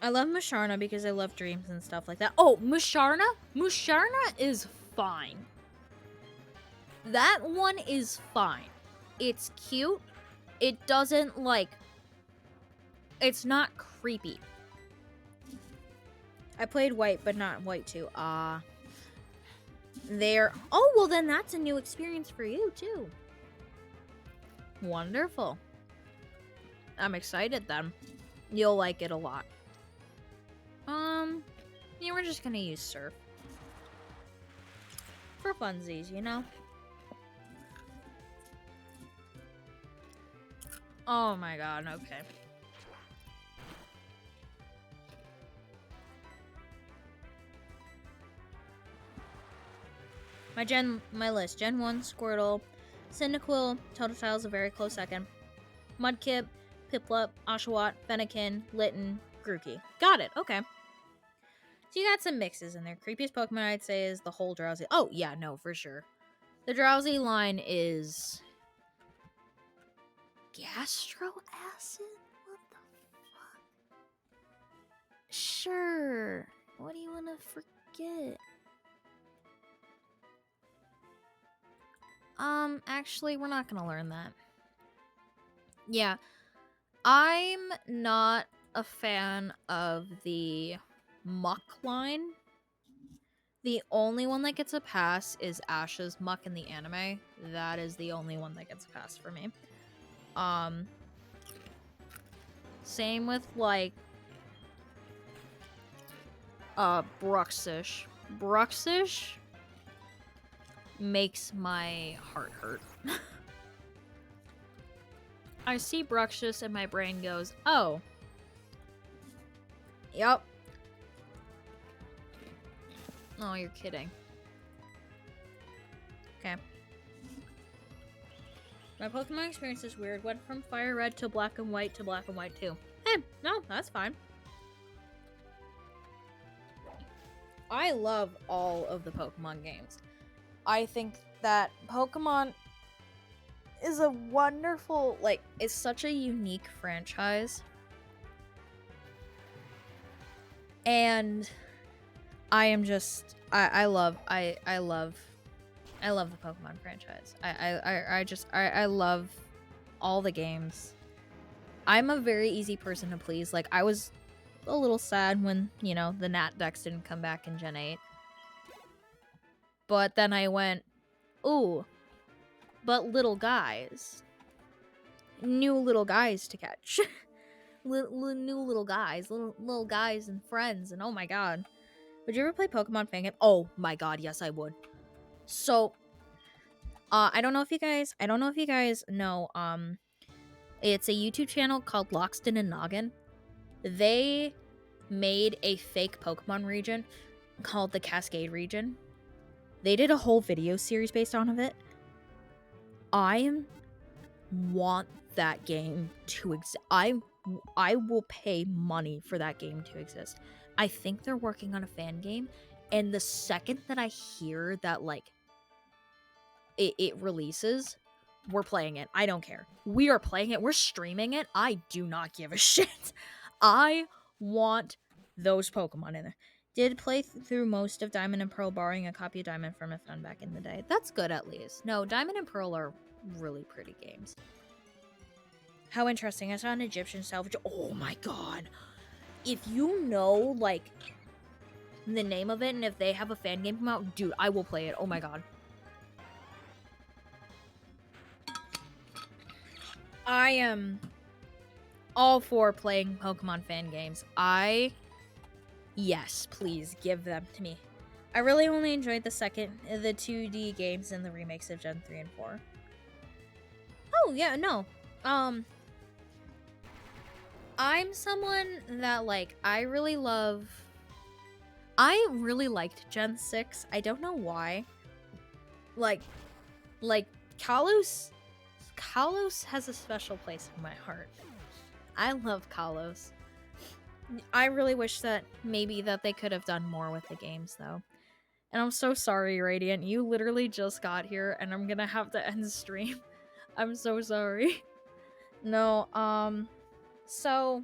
I love Musharna because I love dreams and stuff like that. Oh, Musharna? Musharna is fine. That one is fine. It's cute. It doesn't, like... It's not creepy. I played White, but not White 2. There. Oh, well then that's a new experience for you, too. Wonderful. I'm excited then. You'll like it a lot. Yeah, we're just gonna use Surf. For funsies, you know? Oh my god, okay. My list. Gen 1, Squirtle, Cyndaquil, Totodile's a very close second. Mudkip, Piplup, Oshawott, Fennekin, Litten, Grookey. Got it, okay. So you got some mixes in there. Creepiest Pokemon I'd say is the whole Drowsy. Oh, yeah, no, for sure. The Drowsy line is... Gastro Acid? What the fuck? Sure. What do you want to forget? Actually, we're not gonna learn that. Yeah. I'm not a fan of the Muck line. The only one that gets a pass is Ash's Muck in the anime. That is the only one that gets a pass for me. Same with, like, Bruxish. Bruxish makes my heart hurt. I see Bruxish and my brain goes, oh. Yep. Oh, you're kidding. Okay. My Pokemon experience is weird. Went from Fire Red to Black and White to Black and White 2. Hey, no, that's fine. I love all of the Pokemon games. I think that Pokemon is a wonderful, like, it's such a unique franchise. And I am just, I love the Pokemon franchise. I love all the games. I'm a very easy person to please. Like, I was a little sad when, you know, the Nat Dex didn't come back in Gen 8. But then I went, ooh, but little guys. New little guys to catch. New little guys. Little guys and friends. And oh my god. Would you ever play Pokemon Fangame? Oh my god, yes I would. So, I don't know if you guys know, it's a YouTube channel called Loxton and Noggin. They made a fake Pokemon region called the Cascade region. They did a whole video series based on it. I want that game to exist. I will pay money for that game to exist. I think they're working on a fan game, and the second that I hear that, like, it releases, we're playing it. I don't care. We are playing it. We're streaming it. I do not give a shit. I want those Pokemon in there. Did play through most of Diamond and Pearl, borrowing a copy of Diamond from a friend back in the day. That's good, at least. No, Diamond and Pearl are really pretty games. How interesting. I saw an Egyptian salvage. Oh my god. If you know, like, the name of it and if they have a fan game come out, dude, I will play it. Oh my god. I am all for playing Pokemon fan games. Yes, please give them to me. I really only enjoyed the 2D games and the remakes of Gen 3 and 4. Oh, yeah, no. I'm someone that, like, I really liked Gen 6. I don't know why. Like, Kalos has a special place in my heart. I love Kalos. I really wish that maybe that they could have done more with the games, though. And I'm so sorry, Radiant. You literally just got here, and I'm gonna have to end the stream. I'm so sorry. No, so...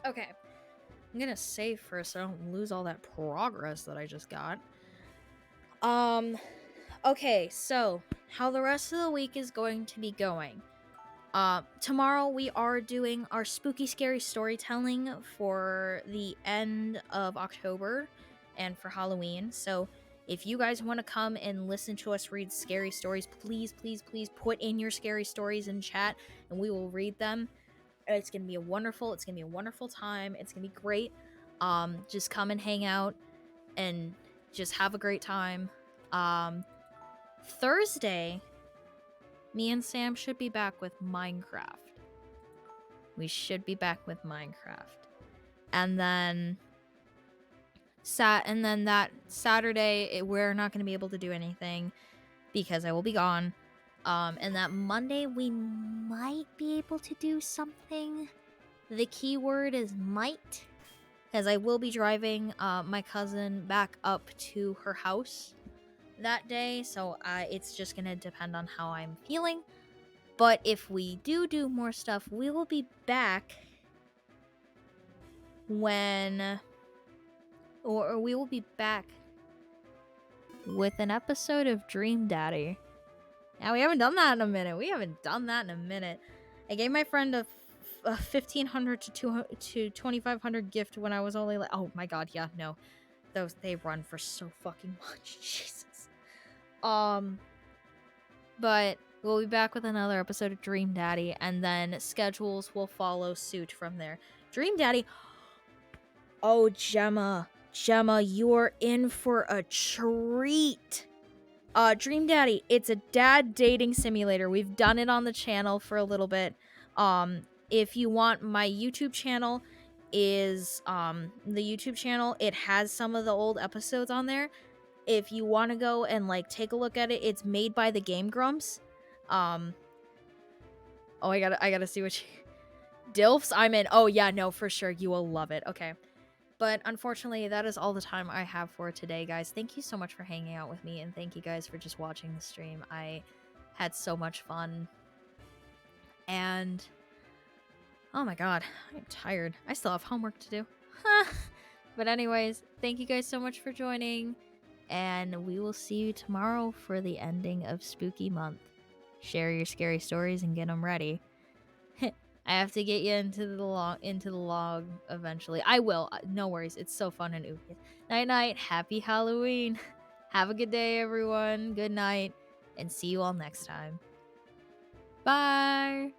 Okay. I'm gonna save first so I don't lose all that progress that I just got. Okay, so how the rest of the week is going to be going. Tomorrow we are doing our spooky scary storytelling for the end of October and for Halloween. So if you guys want to come and listen to us read scary stories, please put in your scary stories in chat and we will read them. It's gonna be a wonderful time. It's gonna be great. Just come and hang out and just have a great time. Thursday, me and Sam should be back with Minecraft. We should be back with Minecraft. And then that Saturday, we're not going to be able to do anything because I will be gone. And that Monday, we might be able to do something. The key word is might. Because I will be driving my cousin back up to her house that day. So it's just going to depend on how I'm feeling. But if we do more stuff, we will be back we will be back with an episode of Dream Daddy. Now, we haven't done that in a minute. I gave my friend a $1,500 to $2,500 gift when I was only like, oh my god, yeah, no. They run for so fucking much. Jesus. But we'll be back with another episode of Dream Daddy, and then schedules will follow suit from there. Dream Daddy. Oh, Gemma, you're in for a treat. Dream Daddy, it's a dad dating simulator. We've done it on the channel for a little bit. If you want, my YouTube channel is it has some of the old episodes on there. If you want to go and like take a look at it, it's made by the Game Grumps. Oh, I gotta see what Dilfs, I'm in. Oh yeah, no, for sure, you will love it. Okay. But unfortunately, that is all the time I have for today, guys. Thank you so much for hanging out with me, and thank you guys for just watching the stream. I had so much fun. And oh my god, I'm tired. I still have homework to do. But anyways, thank you guys so much for joining, and we will see you tomorrow for the ending of Spooky Month. Share your scary stories and get them ready. I have to get you into the log eventually. I will. No worries. It's so fun and ooky. Night. Happy Halloween. Have a good day, everyone. Good night. And see you all next time. Bye.